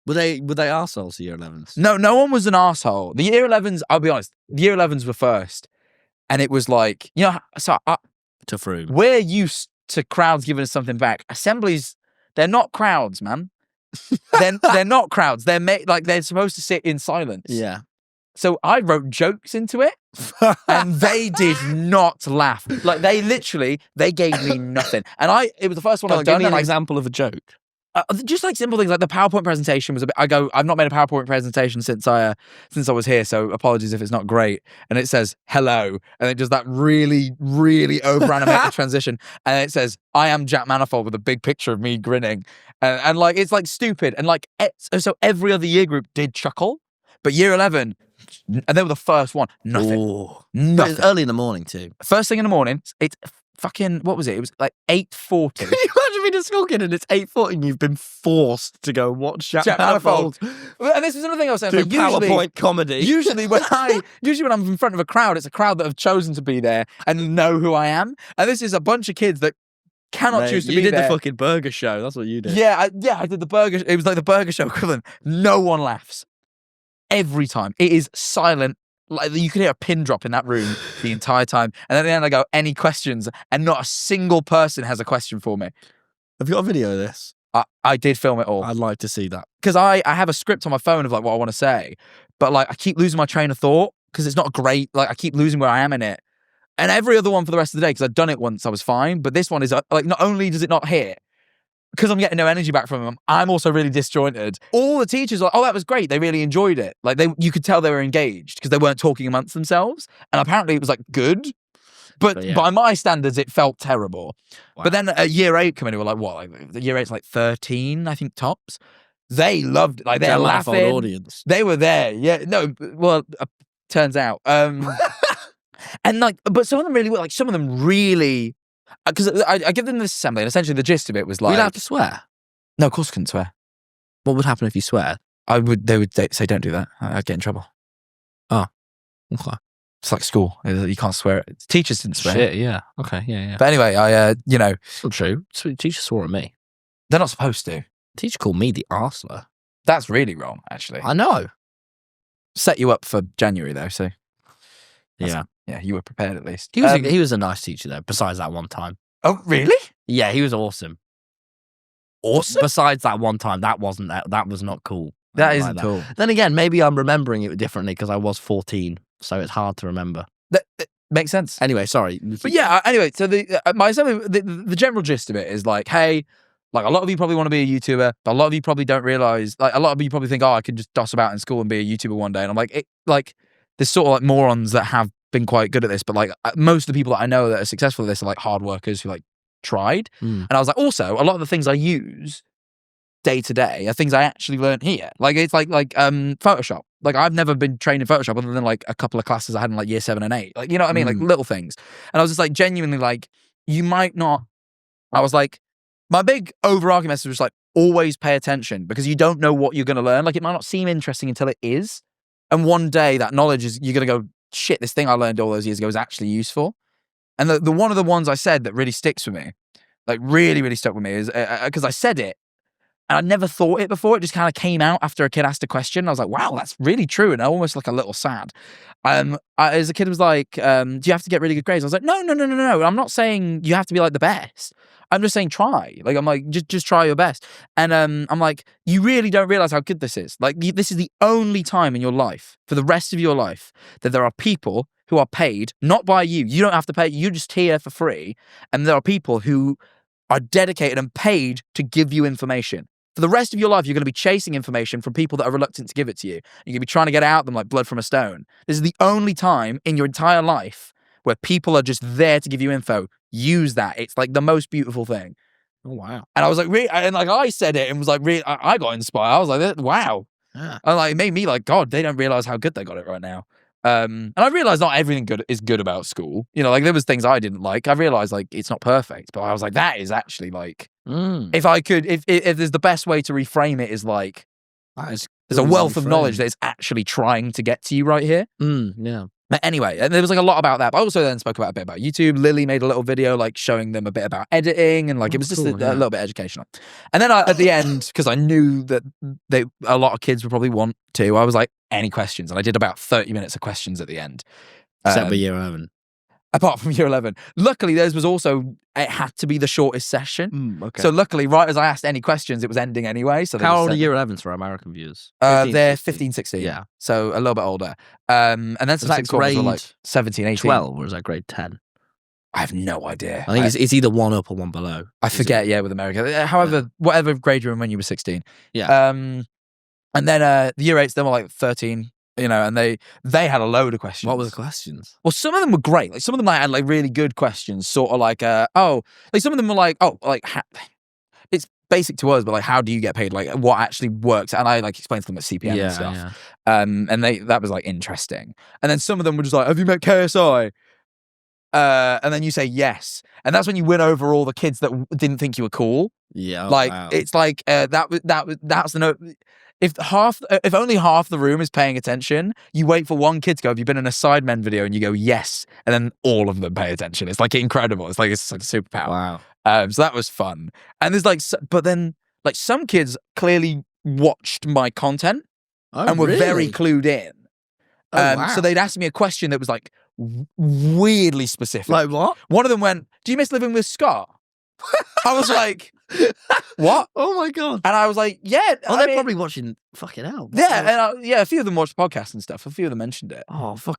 Were they arseholes, the year 11s? No one was an arsehole. The year 11s, I'll be honest, the year 11s were first. And it was like, so Tough room. we're used to crowds giving us something back. Assemblies, they're not crowds, man. They're not crowds. They're supposed to sit in silence. Yeah. So I wrote jokes into it, and they did not laugh. Like they gave me nothing. And it was the first one I've done. Give me an example of a joke. Just like simple things, like the PowerPoint presentation was a bit. I've not made a PowerPoint presentation since I was here, so apologies if it's not great. And it says hello, and it does that really, really over animated transition, and it says I am Jack Manifold with a big picture of me grinning, and like it's like stupid, and like so every other year group did chuckle, but year 11, and they were the first one, nothing. Ooh. Nothing. But it's early in the morning too. First thing in the morning, it's fucking, what was it? It was like 8:40. Can you imagine being a school kid and it's 8:40 and you've been forced to go watch Jack Manifold? And this was another thing I was saying. Do Like, PowerPoint comedy. Usually when I'm in front of a crowd, it's a crowd that have chosen to be there and know who I am. And this is a bunch of kids that cannot choose to be there. You did the fucking burger show. That's what you did. Yeah, I did the burger. It was like the burger show equivalent. No one laughs. every time. It is silent. Like you can hear a pin drop in that room the entire time. And at the end I go, any questions? And not a single person has a question for me. Have you got a video of this? I did film it all. I'd like to see that. Because I have a script on my phone of like what I want to say. But like I keep losing my train of thought because it's not great. Like I keep losing where I am in it. And every other one for the rest of the day, because I'd done it once, I was fine. But this one is like, not only does it not hit, because I'm getting no energy back from them, I'm also really disjointed. All the teachers were like, oh, that was great. They really enjoyed it. Like you could tell they were engaged because they weren't talking amongst themselves. And apparently it was like good. But yeah. by my standards, it felt terrible. Wow. But then at year 8 coming in, we're like, what? Like, the year 8's like 13, I think, tops. They loved it. Like they're laughing. Audience. They were there. Yeah. No, well, turns out. And like, but some of them really were, like, some of them really, because I give them this assembly, and essentially the gist of it was like, We'd have to swear. no, of course I couldn't swear. What would happen if you swear? They would say, don't do that. I'd get in trouble. Oh, okay. It's like school. You can't swear. Teachers didn't swear. Shit, yeah. Okay, yeah. But anyway, It's not true. Teacher swore at me. they're not supposed to. Teacher called me the arsler. That's really wrong, actually. I know. Set you up for January, though, so. Yeah. Yeah, you were prepared at least. He was a nice teacher, though, besides that one time. Oh, really? Yeah, he was awesome. Awesome? Besides that one time, that was not cool. That isn't cool. Then again, maybe I'm remembering it differently because I was 14, so it's hard to remember. That makes sense. Anyway, sorry. But yeah, anyway, so the general gist of it is like, hey, like a lot of you probably want to be a YouTuber, but a lot of you probably don't realize, like a lot of you probably think, oh, I could just doss about in school and be a YouTuber one day. And I'm like, there's sort of like morons that have been quite good at this, but like most of the people that I know that are successful at this are like hard workers who like tried. And I was like, also, a lot of the things I use day to day are things I actually learned here. Like it's like Photoshop. Like I've never been trained in Photoshop other than like a couple of classes I had in like year 7 and 8. Like, you know what I mean? Like little things. And I was just like genuinely like, you might not. I was like, my big overarching message was like, always pay attention because you don't know what you're going to learn. Like it might not seem interesting until it is. And one day that knowledge is, you're going to go, shit, this thing I learned all those years ago is actually useful. And the one of the ones I said that really sticks with me, like really, really stuck with me is because I said it and I'd never thought it before. It just kind of came out after a kid asked a question. I was like, wow, that's really true. And almost like a little sad. As a kid was like, do you have to get really good grades? I was like, no. I'm not saying you have to be like the best. I'm just saying try. Like, I'm like, just try your best. And I'm like, you really don't realize how good this is. Like, this is the only time in your life, for the rest of your life, that there are people who are paid, not by you. You don't have to pay. You're just here for free. And there are people who are dedicated and paid to give you information. For the rest of your life, you're going to be chasing information from people that are reluctant to give it to you. You're going to be trying to get out of them like blood from a stone. This is the only time in your entire life where people are just there to give you info. Use that. It's like the most beautiful thing. Oh, wow. And I was like, really? And like I said it and was like, really, I got inspired. I was like, wow. Yeah. And like, it made me like, God, they don't realize how good they got it right now. And I realized not everything good is good about school. You know, like there was things I didn't like. I realized like it's not perfect, but I was like, that is actually like, if I could, if there's the best way to reframe it is like, there's a wealth of knowledge that is actually trying to get to you right here. Yeah. But anyway, and there was like a lot about that. But I also then spoke about a bit about YouTube. Lily made a little video like showing them a bit about editing and like it was just a little bit educational. And then at the end, because I knew that a lot of kids would probably want to, I was like, any questions? And I did about 30 minutes of questions at the end. Except for year 11. Apart from year 11. Luckily, theirs was also, it had to be the shortest session. Okay. So luckily, right as I asked any questions, it was ending anyway. So how old are year 11s for American viewers? They're 15, 16. Yeah. So a little bit older. And then some sixth formers were like 17, 18. 12, or is that grade 10? I have no idea. I think it's either one up or one below. I forget, with America. However, whatever grade you're in when you were 16. Yeah. And then the year 8s, they were like 13. You know, and they had a load of questions. What were the questions? Well, some of them were great. Like some of them had like really good questions, sort of like like some of them were like, it's basic to us, but like how do you get paid? Like what actually works? And I like explained to them at CPM and stuff. Yeah. And that was like interesting. And then some of them were just like, have you met KSI? And then you say yes, and that's when you win over all the kids that didn't think you were cool. Yeah, like it's like that's the note. If only half the room is paying attention, you wait for one kid to go, have you been in a Sidemen video? And you go, yes. And then all of them pay attention. It's like incredible. It's like a superpower. Wow. So that was fun. And there's like, but then like some kids clearly watched my content. and were very really? clued in. Oh, wow. So they'd ask me a question that was like weirdly specific. Like what? One of them went, "Do you miss living with Scott?" I was like, "What?" Oh my God. And I was like, "Yeah." Oh, I they're mean, probably watching fucking hell. yeah, and a few of them watched podcasts and stuff. A few of them mentioned it. Oh, fuck.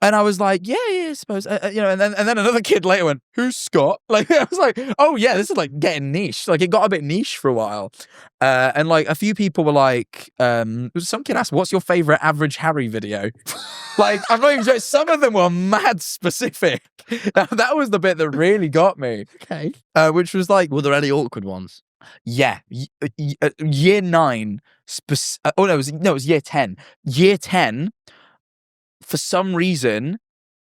And I was like, yeah, I suppose, you know. And then another kid later went, "Who's Scott?" Like, I was like, "Oh yeah, this is like getting niche." Like, it got a bit niche for a while. And like a few people were like, some kid asked, "What's your favorite Average Harry video?" Like, I'm not even joking. Some of them were mad specific. That was the bit that really got me. Okay. Which was like, Were there any awkward ones? yeah, year 9. Oh no, it was year 10. Year 10. For some reason,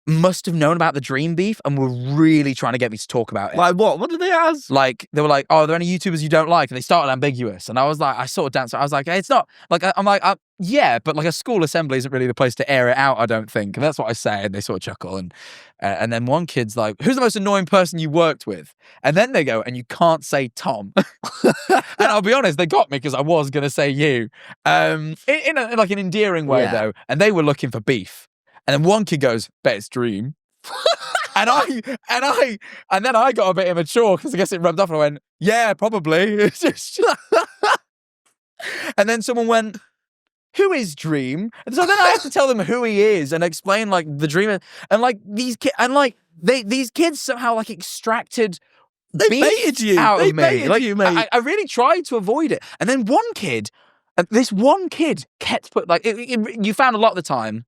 must have known about the Dream Beef and were really trying to get me to talk about it. Like what? What did they ask? Like, they were like, "Oh, are there any YouTubers you don't like?" And they started ambiguous. And I was like, I sort of danced. I was like, "Hey, it's not." Like, I'm like, yeah, but like a school assembly isn't really the place to air it out, I don't think. And that's what I say. And they sort of chuckle. And then one kid's like, "Who's the most annoying person you worked with?" And then they go, "And you can't say Tom." And I'll be honest, they got me because I was going to say you. In like an endearing way, Yeah. though. And they were looking for beef. And then one kid goes, "Bet it's Dream." and then I got a bit immature because I guess it rubbed off and I went, "Yeah, probably." It's just And then someone went, "Who is Dream?" And so then I have to tell them who he is and explain like the Dream. And like these kids, and like these kids somehow like extracted They beef baited you. out They of me. baited Like, you, mate. I really tried to avoid it. And then this one kid kept you found a lot of the time,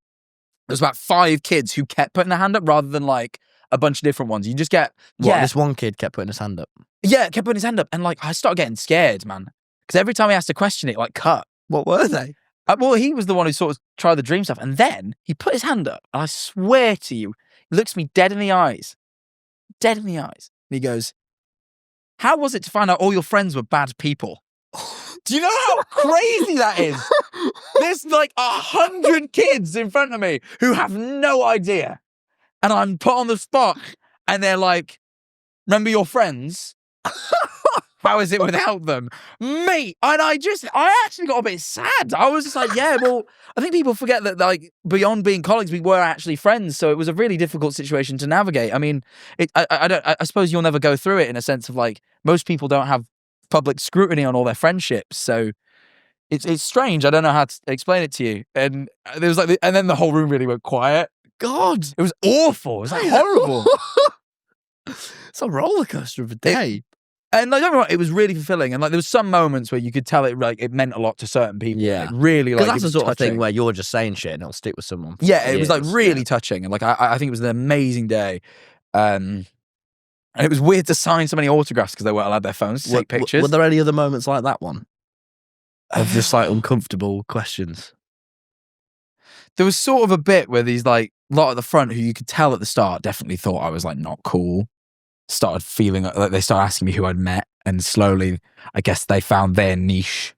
there was about 5 kids who kept putting their hand up rather than like a bunch of different ones. You just get, This one kid kept putting his hand up. yeah, kept putting his hand up. And like, I started getting scared, man. Because every time he asked a question, it like cut. What were they? Well, he was the one who sort of tried the Dream stuff. And then he put his hand up. And I swear to you, he looks me dead in the eyes. Dead in the eyes. And he goes, "How was it to find out all your friends were bad people?" Do you know how crazy that is? There's like 100 kids in front of me who have no idea. And I'm put on the spot. And they're like, "Remember your friends? How is it without them?" Mate, and I actually got a bit sad. I was just like, yeah, well, I think people forget that like beyond being colleagues, we were actually friends. So it was a really difficult situation to navigate. I mean, I suppose you'll never go through it in a sense of like, most people don't have public scrutiny on all their friendships. So it's strange. I don't know how to explain it to you. And there was like, and then the whole room really went quiet. God. It was awful. It was like horrible. It's a roller coaster of a day. And like, don't get me wrong, it was really fulfilling. And like, there was some moments where you could tell it meant a lot to certain people. Yeah. Like, really, like, Because that's it the was sort of thing touching. where you're just saying shit and it'll stick with someone. for Yeah, it was like years. really touching. And like, I think it was an amazing day. And it was weird to sign so many autographs because they weren't allowed their phones to take pictures. Were there any other moments like that one? Of just like uncomfortable questions? There was sort of a bit where these like lot at the front who you could tell at the start definitely thought I was like not cool. Started feeling like they started asking me who I'd met, and slowly, I guess they found their niche,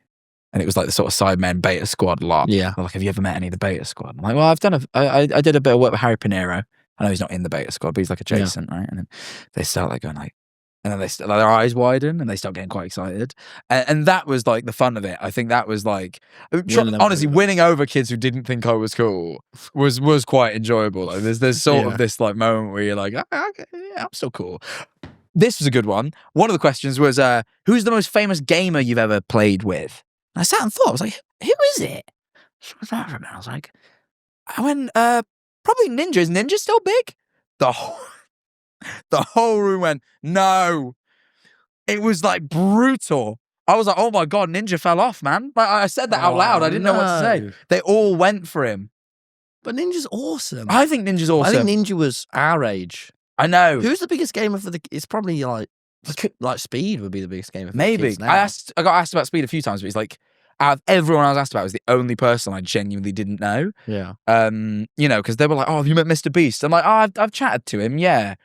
and it was like the sort of Sidemen Beta Squad lot. Yeah. They're like, "Have you ever met any of the Beta Squad?" I'm like, "Well, I did a bit of work with Harry Pinero. I know he's not in the Beta Squad, but he's like adjacent, right?" And then they start like going like, and then like, their eyes widen and they start getting quite excited, and that was like the fun of it. I think that was like, honestly, winning over kids who didn't think I was cool was quite enjoyable. Like, there's sort of this like moment where you're like, okay, yeah, I'm still cool. This was a good one. One of the questions was, who's the most famous gamer you've ever played with? And I sat and thought, I was like, who is it? So I thought for a minute, I went, probably Ninja. Is Ninja still big? The whole room went, no. It was like brutal. I was like, oh my God, Ninja fell off, man. Like, I said that out loud. I didn't know what to say. They all went for him. But Ninja's awesome. I think Ninja's awesome. I think Ninja was our age. I know. Who's the biggest gamer for the... It's probably like Speed would be the biggest gamer for Maybe. the kids now. I got asked about Speed a few times, but he's like, out of everyone I was asked about, was the only person I genuinely didn't know. Yeah. You know, because they were like, "Oh, have you met Mr. Beast?" I'm like, "Oh, I've chatted to him, yeah."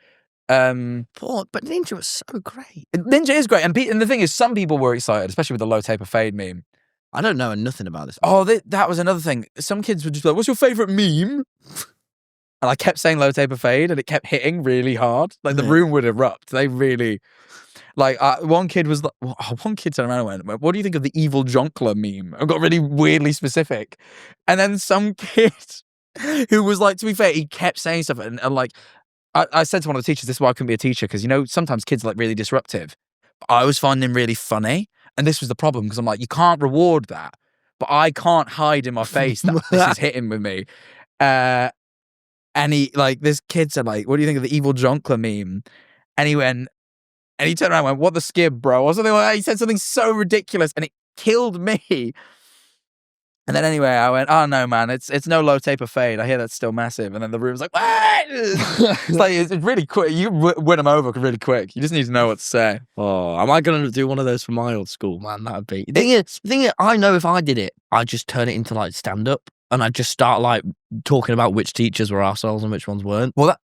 But Ninja was so great. Ninja is great, and the thing is, some people were excited, especially with the low taper fade meme. I don't know nothing about this. Oh, that was another thing. Some kids were just like, "What's your favorite meme?" And I kept saying low taper fade, and it kept hitting really hard. Like the room would erupt. They really. Like one kid was like, one kid turned around and went, "What do you think of the evil jonkler meme?" I got really weirdly specific, and then some kid who was like, to be fair, he kept saying stuff, and like I said to one of the teachers, "This is why I couldn't be a teacher because sometimes kids are like really disruptive." But I was finding him really funny, and this was the problem because I'm like, you can't reward that, but I can't hide in my face that this is hitting with me. And he this kid said like, "What do you think of the evil jonkler meme?" And he went. And he turned around and went, "What the skib, bro?" Or something like that. He said something so ridiculous and it killed me. And then anyway, I went, "Oh no, man, it's no low taper fade. I hear that's still massive." And then the room was like, "What?" It's really quick. You win them over really quick. You just need to know what to say. Oh, am I going to do one of those from my old school, man? That would be. The thing is, I know if I did it, I'd just turn it into like stand up. And I'd just start like talking about which teachers were arseholes and which ones weren't. Well,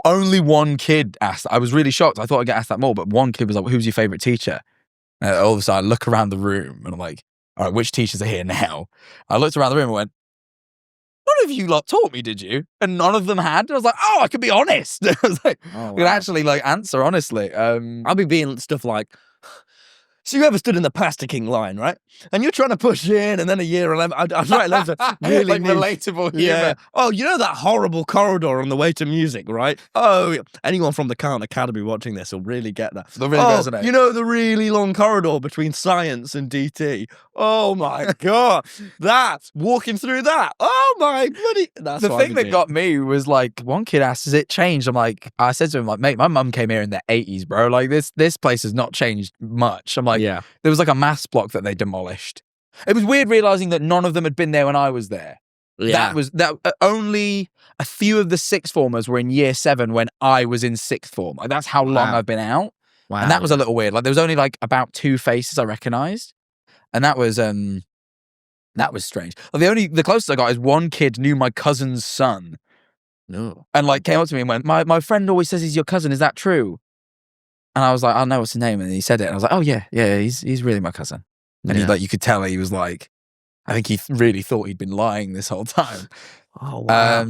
only one kid asked. I was really shocked. I thought I'd get asked that more, but one kid was like, "Who's your favourite teacher?" And all of a sudden, I look around the room and I'm like, "All right, which teachers are here now?" I looked around the room and went, "None of you lot taught me, did you?" And none of them had. And I was like, "Oh, I can be honest." I was like, I could actually like answer honestly. I'll be being stuff like, "So you ever stood in the pasta king line, right? And you're trying to push in, and then a year 11, I'd write loads of really like niche, relatable humor. Yeah. Oh, you know that horrible corridor on the way to music, right? Oh, anyone from the Khan Academy watching this will really get that. They'll really resonate. You know the really long corridor between science and DT. Oh my god, that walking through that. Oh my bloody. That's the thing that got me was like one kid asked, "Has it changed?" I said to him like, "Mate, my mum came here in the 80s, bro. Like this place has not changed much." I'm like, yeah. There was like a maths block that they demolished. It was weird realizing that none of them had been there when I was there. Yeah. Only a few of the sixth formers were in year 7 when I was in sixth form. Like, that's how long I've been out. Wow. And that was a little weird. Like there was only like about 2 faces I recognized. And that was strange. Like, the closest I got is one kid knew my cousin's son. No. And like came up to me and went, my friend always says he's your cousin. Is that true? And I was like, "I know what's his name." And he said it. And I was like, "Oh yeah, he's really my cousin." And he you could tell he was like, I think he really thought he'd been lying this whole time. Oh wow.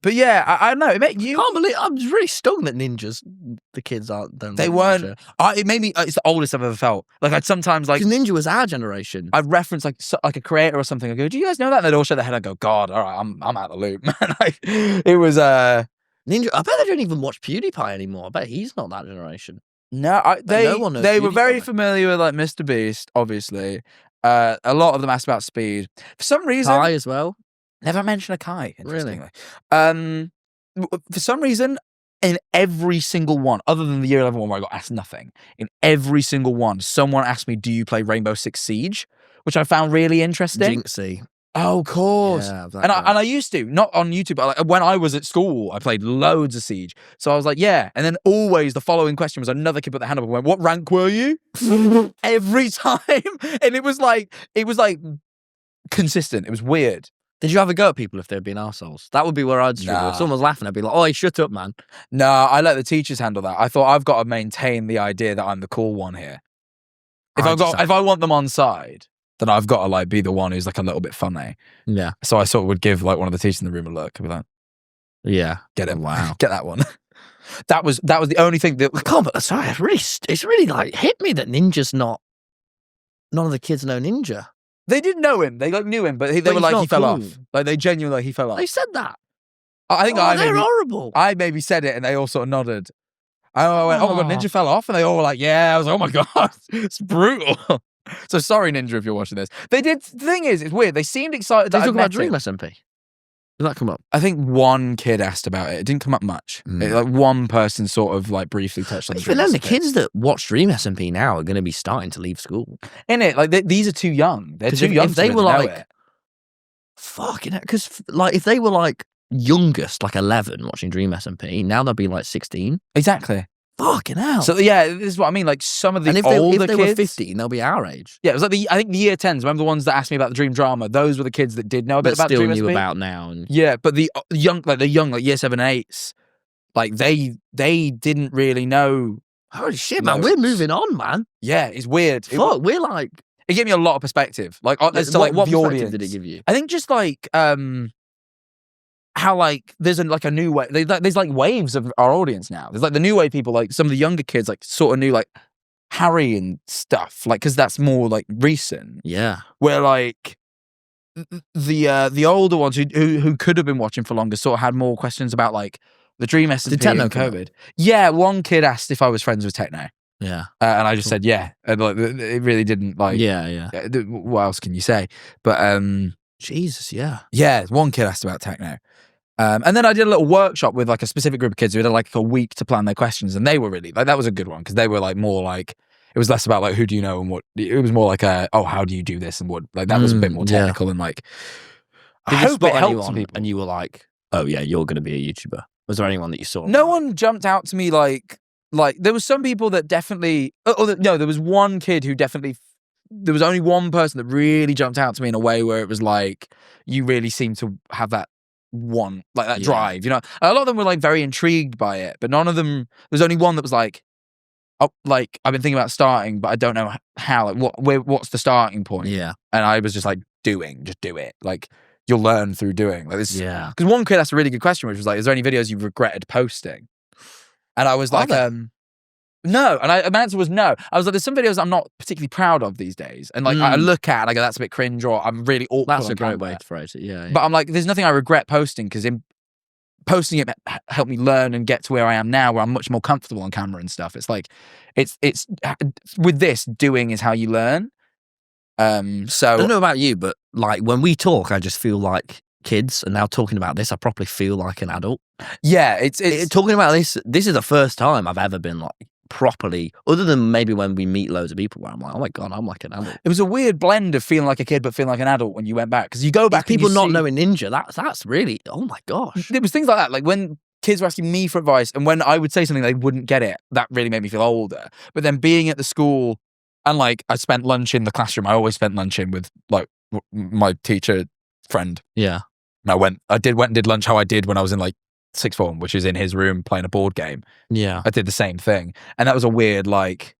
But yeah, I don't know. It made you. Can't believe I'm just really stunned that ninjas, the kids aren't. They weren't. It made me. It's the oldest I've ever felt. Like I'd sometimes like. Because Ninja was our generation. I'd reference like a creator or something. I go, "Do you guys know that?" And they'd all shake their head. I go, "God, all right, I'm out of the loop, man." Like it was Ninja. I bet they don't even watch PewDiePie anymore. I bet he's not that generation. No, no one knows they were very PewDiePie. familiar with like Mr. Beast, obviously. A lot of them asked about Speed. For some reason, Kai as well. never mention a Kai. Really? For some reason, in every single one, other than the year 11 one where I got asked nothing, in every single one, someone asked me, "Do you play Rainbow Six Siege?" Which I found really interesting. Jinxie. Oh, of course. Yeah, And I used to, not on YouTube, but like when I was at school, I played loads of Siege. So I was like, yeah. And then always the following question was another kid put their hand up and went, "What rank were you?" Every time. And it was like consistent. It was weird. Did you have a go at people if they'd been arseholes? That would be where I'd struggle. Nah. If someone was laughing, I'd be like, "Oh, shut up, man." No, I let the teachers handle that. I thought I've got to maintain the idea that I'm the cool one here. If I want them on side, then I've got to like be the one who's like a little bit funny. Yeah. So I sort of would give like one of the teachers in the room a look. I'd be like, Yeah. "Get it, Wow. get that one." That was the only thing that I can't, but sorry, it's really like hit me that Ninja's not. None of the kids know Ninja. they didn't know him. They like knew him, but they But were he's like not he fell cool. off. Like they genuinely like he fell off. They said that. I think they're horrible. I maybe said it, and they all sort of nodded. I went, "Oh my god, Ninja fell off," and they all were like, "Yeah." I was like, "Oh my god, it's brutal." So sorry, Ninja, if you're watching this. They did. The thing is, it's weird. They seemed excited. Did That you I'd talk about met Dream him. SMP? Did that come up? I think one kid asked about it. It didn't come up much. Like one person sort of like briefly touched on the Even then, the SMP. kids that watch Dream SMP now are going to be starting to leave school. In it, like these are too young. They're 'Cause too young. if they to were know like, it. fucking hell, because like if they were like youngest, like 11, watching Dream SMP, now they'll be like 16. Exactly. Fucking hell. So yeah, this is what I mean. Like some of the and if older they kids, were 15, they'll be our age. yeah, it was like I think the year 10s. Remember the ones that asked me about the Dream Drama? Those were the kids that did know a bit That about still Dream knew SMP. about now. And Yeah, but the young, like year 7, 8s, like they didn't really know. holy shit, man, No. we're moving on, man. Yeah, it's weird. Fuck, we're like. It gave me a lot of perspective. Like as to like what the perspective audience. did it give you? I think just like how like there's like a new way. There's like waves of our audience now. There's like the new wave people, like some of the younger kids, like sort of knew like Harry and stuff, like because that's more like recent. Yeah. Where like the older ones who could have been watching for longer sort of had more questions about like the Dream SMP Did Techno and come up? COVID. Yeah, one kid asked if I was friends with Techno, Yeah. and I just said yeah, and like it really didn't like. Yeah. What else can you say? But Jesus, yeah. yeah, one kid asked about Techno. And then I did a little workshop with like a specific group of kids who had like a week to plan their questions, and they were really like that was a good one because they were like more like it was less about like who do you know and what, it was more like how do you do this and what, like that was a bit more technical and like I Did you hope spot it helped anyone people. and you were like, oh yeah, you're going to be a YouTuber? Was there anyone that you saw? No one jumped out to me like there was some people that definitely no, there was one kid who definitely, there was only one person that really jumped out to me in a way where it was like you really seem to have that one, like that drive, you know. A lot of them were like very intrigued by it, but none of them, there's only one that was like, oh, like I've been thinking about starting, but I don't know how, like what's the starting point? Yeah. And I was just like just do it, like you'll learn through doing, like this. Yeah. Because one kid asked a really good question, which was like, is there any videos you've regretted posting? And I was like, no. And my answer was no. I was like, there's some videos I'm not particularly proud of these days. And like, I look at and I go, that's a bit cringe, or I'm really awkward. That's on a great camera. way to phrase it. Yeah. But I'm like, there's nothing I regret posting because in posting it helped me learn and get to where I am now, where I'm much more comfortable on camera and stuff. It's like, it's with this, doing is how you learn. So I don't know about you, but like when we talk, I just feel like kids, and now talking about this, I properly feel like an adult. yeah, it's Talking about this is the first time I've ever been like properly, other than maybe when we meet loads of people where I'm like, oh my God, I'm like an adult. it was a weird blend of feeling like a kid but feeling like an adult when you went back, because you go back People and you not see, knowing Ninja, that's really, oh my gosh. It was things like that, like when kids were asking me for advice and when I would say something they wouldn't get it, that really made me feel older. But then being at the school and like I spent lunch in the classroom, I always spent lunch in with like my teacher friend. Yeah. And I went and did lunch how I did when I was in like sixth form, which is in his room playing a board game. Yeah. I did the same thing. And that was a weird, like,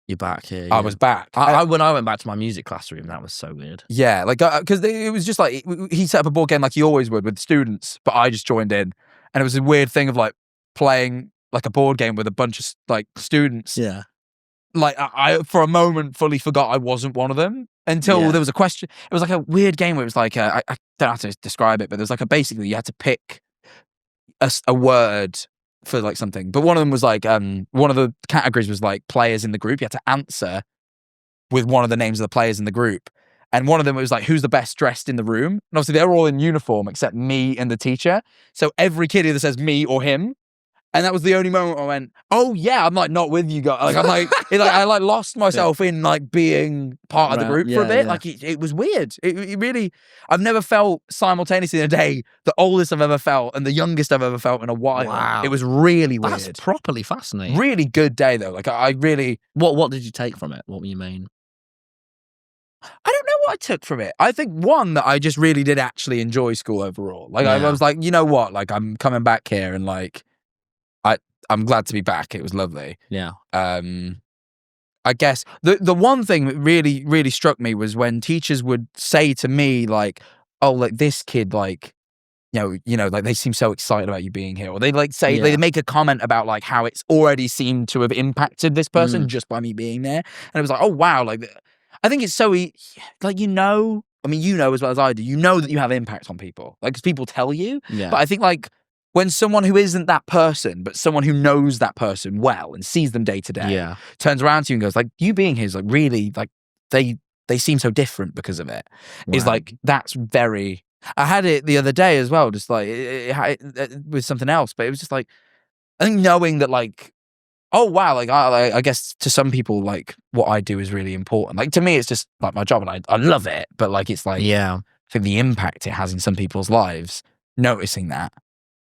You're back here. I was back. When I went back to my music classroom, that was so weird. Yeah, like, because it was just like, he set up a board game like he always would with students, but I just joined in. And it was a weird thing of like playing like a board game with a bunch of like students. Yeah. Like I for a moment fully forgot I wasn't one of them until there was a question. It was like a weird game where it was like, I don't have to describe it, but there's like basically you had to pick a word for like something. But one of them was like, one of the categories was like players in the group. You had to answer with one of the names of the players in the group. And one of them was like, who's the best dressed in the room? And obviously they're all in uniform except me and the teacher. So every kid either says me or him. And that was the only moment I went, oh yeah, I'm like not with you guys. Like I'm like, I like lost myself in like being part of the group for a bit. Yeah. Like it was weird. It really, I've never felt simultaneously in a day the oldest I've ever felt and the youngest I've ever felt in a while. Wow. It was really weird. That's properly fascinating. Really good day though. Like I really, What did you take from it? What were you mean? I don't know what I took from it. I think one, that I just really did actually enjoy school overall. Like I was like, you know what? Like I'm coming back here and like, I'm glad to be back. It was lovely. Yeah. I guess the one thing that really, really struck me was when teachers would say to me like, oh, like this kid, like, you know, like they seem so excited about you being here. Or they like say, they make a comment about like how it's already seemed to have impacted this person just by me being there. And it was like, oh, wow. Like, I think it's so, like, you know, I mean, you know as well as I do, you know that you have impact on people. Like, because people tell you. Yeah. But I think like, when someone who isn't that person, but someone who knows that person well and sees them day to day, turns around to you and goes like, you being here is like really like, they seem so different because of it. Is like, that's very, I had it the other day as well, just like with something else, but it was just like, I think knowing that like, oh wow, like I guess to some people like what I do is really important. Like to me, it's just like my job and I love it, but like, it's like, I think the impact it has in some people's lives, noticing that.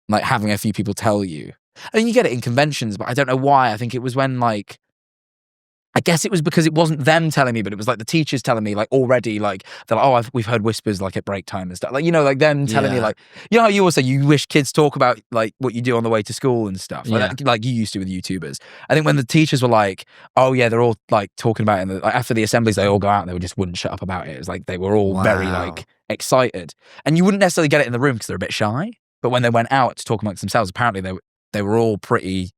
Like having a few people tell you. I mean, you get it in conventions, but I don't know why. I think it was when like, I guess it was because it wasn't them telling me, but it was like the teachers telling me like already, like they're like, oh, we've heard whispers like at break time and stuff. Like, you know, like them telling me like, you know, you always say you wish kids talk about like what you do on the way to school and stuff. Like you used to with YouTubers. I think when the teachers were like, oh yeah, they're all like talking about it. And like, after the assemblies, they all go out and they just wouldn't shut up about it. It was like, they were all very like excited. And you wouldn't necessarily get it in the room because they're a bit shy. But when they went out to talk amongst themselves, apparently they were all pretty.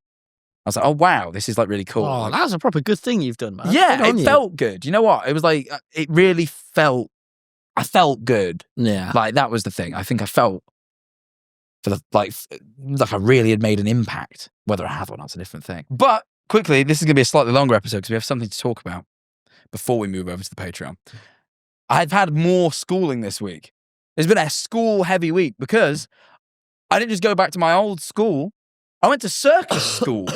I was like, oh wow, this is like really cool. Oh, that was a proper good thing you've done, man. Yeah, Good on it you. felt good. You know what? It was like it really felt. I felt good. Yeah. Like that was the thing. I think I felt like I really had made an impact. Whether I have or not is a different thing. But quickly, this is going to be a slightly longer episode because we have something to talk about before we move over to the Patreon. I've had more schooling this week. It's been a school-heavy week because I didn't just go back to my old school. I went to Circus school.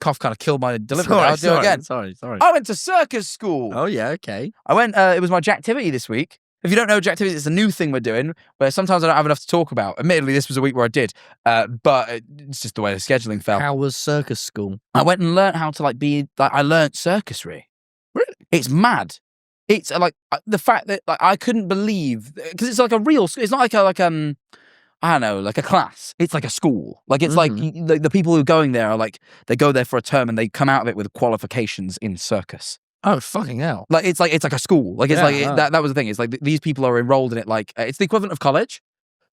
Cough kind of killed my delivery. I'll do it again. Sorry. I went to Circus school. Oh, yeah, okay. I went, it was my Jacktivity this week. If you don't know Jacktivity, it's a new thing we're doing where sometimes I don't have enough to talk about. Admittedly, this was a week where I did, but it's just the way the scheduling fell. How was Circus school? I went and learned how to I learned circusry. Really? It's mad. It's the fact that I couldn't believe, because it's like a real, it's not like I don't know, like a class. It's like a school. Like it's like the people who are going there are they go there for a term and they come out of it with qualifications in circus. Oh, fucking hell. Like it's like a school. Like it's that was the thing. It's like these people are enrolled in it. Like it's the equivalent of college.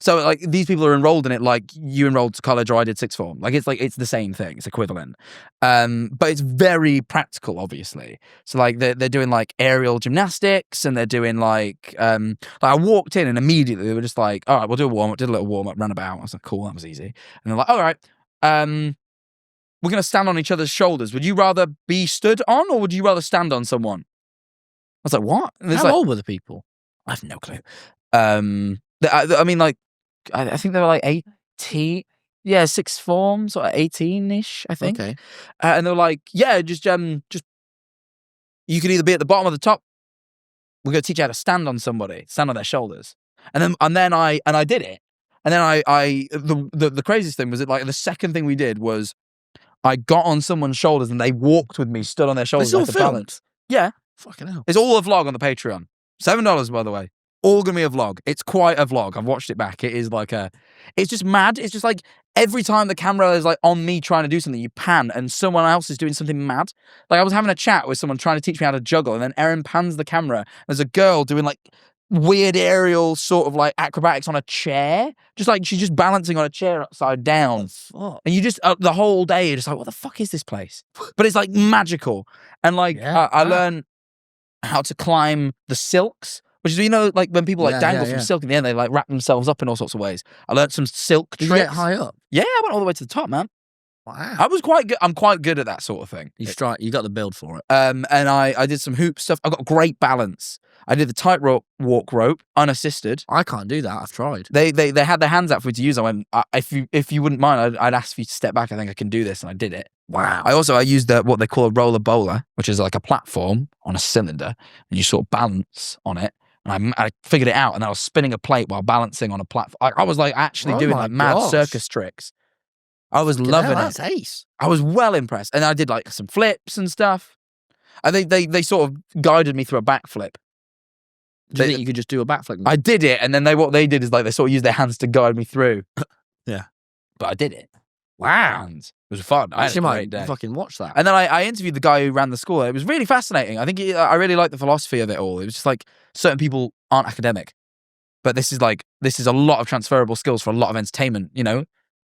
So like these people are enrolled in it like you enrolled to college or I did sixth form. Like it's the same thing. It's equivalent. But it's very practical, obviously. So like they're doing like aerial gymnastics and they're doing like I walked in and immediately they were just like, all right, we'll do a warm up. Did a little warm up, ran about. I was like, cool, that was easy. And they're like, all right, we're gonna stand on each other's shoulders. Would you rather be stood on or would you rather stand on someone? I was like, what? How old were the people? I have no clue. I mean, like, I think they were like 18, yeah, sixth form, sort of 18-ish, I think. Okay. And they were like, yeah, just you could either be at the bottom or the top. We're going to teach you how to stand on somebody, stand on their shoulders. And then I did it. And then the craziest thing was that like the second thing we did was I got on someone's shoulders and they walked with me, stood on their shoulders. It's all like a filmed? balance. Yeah. Fucking hell. It's all a vlog on the Patreon. $7, by the way. All gonna be a vlog. It's quite a vlog. I've watched it back. It is like it's just mad. It's just like every time the camera is like on me trying to do something, you pan and someone else is doing something mad. Like I was having a chat with someone trying to teach me how to juggle and then Erin pans the camera. There's a girl doing like weird aerial sort of like acrobatics on a chair. Just like she's just balancing on a chair upside down. Oh, fuck. And you just, the whole day, you're just like, what the fuck is this place? But it's like magical. And like, I learned how to climb the silks. Which is, you know, like when people like dangle from silk in the end, they like wrap themselves up in all sorts of ways. I learned some silk tricks. Did you get high up? Yeah, I went all the way to the top, man. Wow. I was quite good. I'm quite good at that sort of thing. You got the build for it. And I did some hoop stuff. I got great balance. I did the tightrope walk rope unassisted. I can't do that. I've tried. They had their hands out for me to use. I went, if you wouldn't mind, I'd ask for you to step back. I think I can do this, and I did it. Wow. I used what they call a roller bowler, which is like a platform on a cylinder, and you sort of balance on it. And I figured it out, and I was spinning a plate while balancing on a platform. I was like actually doing like mad circus tricks. I was loving it. That's ace. I was well impressed, and I did like some flips and stuff. And they sort of guided me through a backflip. Do you think you could just do a backflip? I did it, and then what they did is like they sort of used their hands to guide me through. Yeah, but I did it. Wow, it was fun. I actually had a great might day. fucking watch that. And then I interviewed the guy who ran the school. It was really fascinating. I think I really liked the philosophy of it all. It was just like certain people aren't academic, but this is a lot of transferable skills for a lot of entertainment. You know,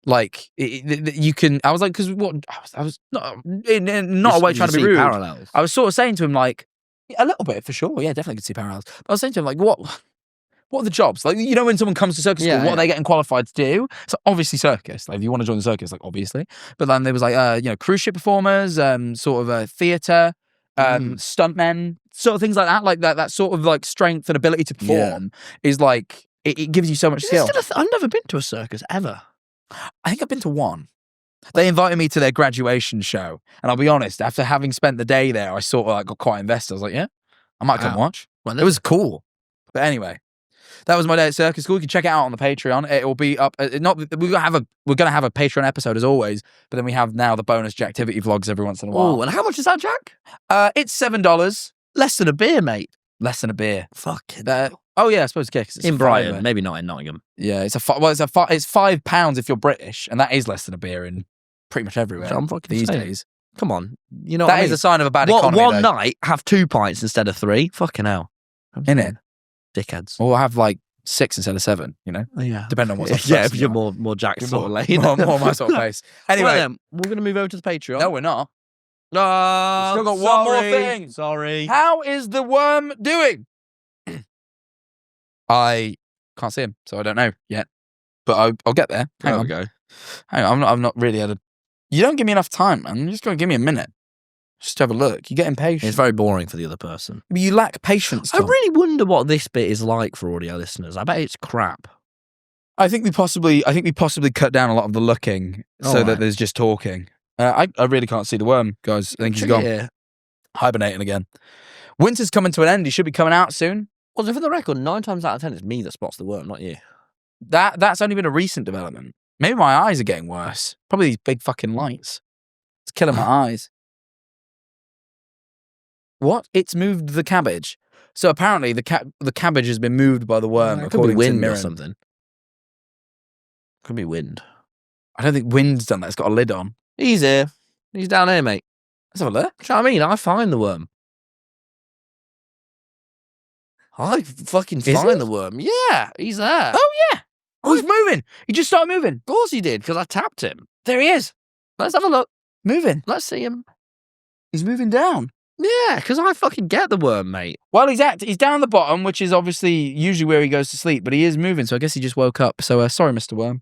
like you can. I was like, because what I was not a way trying to be rude. Parallels. I was sort of saying to him like a little bit for sure. Yeah, definitely could see parallels. But I was saying to him like, what are the jobs? Like, you know, when someone comes to circus school, what are they getting qualified to do? So obviously circus. Like, if you want to join the circus, like obviously. But then there was like, cruise ship performers, sort of a theatre, stuntmen, sort of things like that. Like that sort of like strength and ability to perform is like it gives you so much skill. I've never been to a circus ever. I think I've been to one. They invited me to their graduation show, and I'll be honest, after having spent the day there, I sort of like got quite invested. I was like, yeah, I might come watch. Well, it was cool. But anyway. That was my day at Circus School. You can check it out on the Patreon. It will be up. We're gonna have a Patreon episode as always, but then we have now the bonus Jacktivity vlogs every once in a while. Oh, and how much is that, Jack? It's $7. Less than a beer, mate. Less than a beer. Fuck. Oh yeah, I suppose it's in Brighton, maybe not in Nottingham. Yeah, it's £5 if you're British, and that is less than a beer in pretty much everywhere these days. Come on, you know that is a sign of a bad economy. One night, have 2 pints instead of 3. Fucking hell, innit? Dickheads. Or have like 6 instead of 7, you know? Oh, yeah. Depending on what's up Yeah, first, if you you're know. more Jack You're sort of lane. more my sort of pace. Anyway, Right then, we're going to move over to the Patreon. no, we're not. Oh, Still got one more thing. Sorry. How is the worm doing? I can't see him, so I don't know yet. But I'll get there. Hang on. Go. Hang on. I've not really had a... You don't give me enough time, man. You just got to give me a minute. Just have a look. You get impatient. It's very boring for the other person. You lack patience, I Tom. really wonder what this bit is like for audio listeners. I bet it's crap. I think we possibly cut down a lot of the looking so that Alright. there's just talking. I really can't see the worm, guys. I think he's gone. Yeah. Hibernating again. Winter's coming to an end. He should be coming out soon. Well, so for the record, 9 times out of 10, it's me that spots the worm, not you. That's only been a recent development. Maybe my eyes are getting worse. Probably these big fucking lights. It's killing my eyes. What? It's moved the cabbage. So apparently the cabbage has been moved by the worm. It could be according to wind or Mirren. something. Could be wind. I don't think wind's done that. It's got a lid on. He's here. He's down here, mate. Let's have a look. Do you know what I mean? I find the worm. I fucking Is find he? the worm. Yeah, he's there. Oh yeah. Oh, he's moving. He just started moving. Of course he did, because I tapped him. There he is. Let's have a look. Moving. Let's see him. He's moving down. Yeah, because I fucking get the worm, mate. Well, he's down the bottom, which is obviously usually where he goes to sleep, but he is moving, so I guess he just woke up. So sorry, Mr. Worm.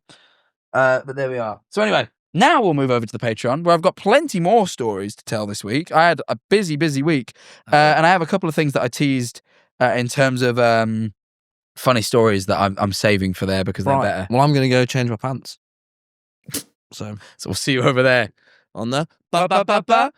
But there we are. So anyway, now we'll move over to the Patreon, where I've got plenty more stories to tell this week. I had a busy week, and I have a couple of things that I teased in terms of funny stories that I'm saving for there because they're better. Well, I'm going to go change my pants. So So we'll see you over there on the Patreon.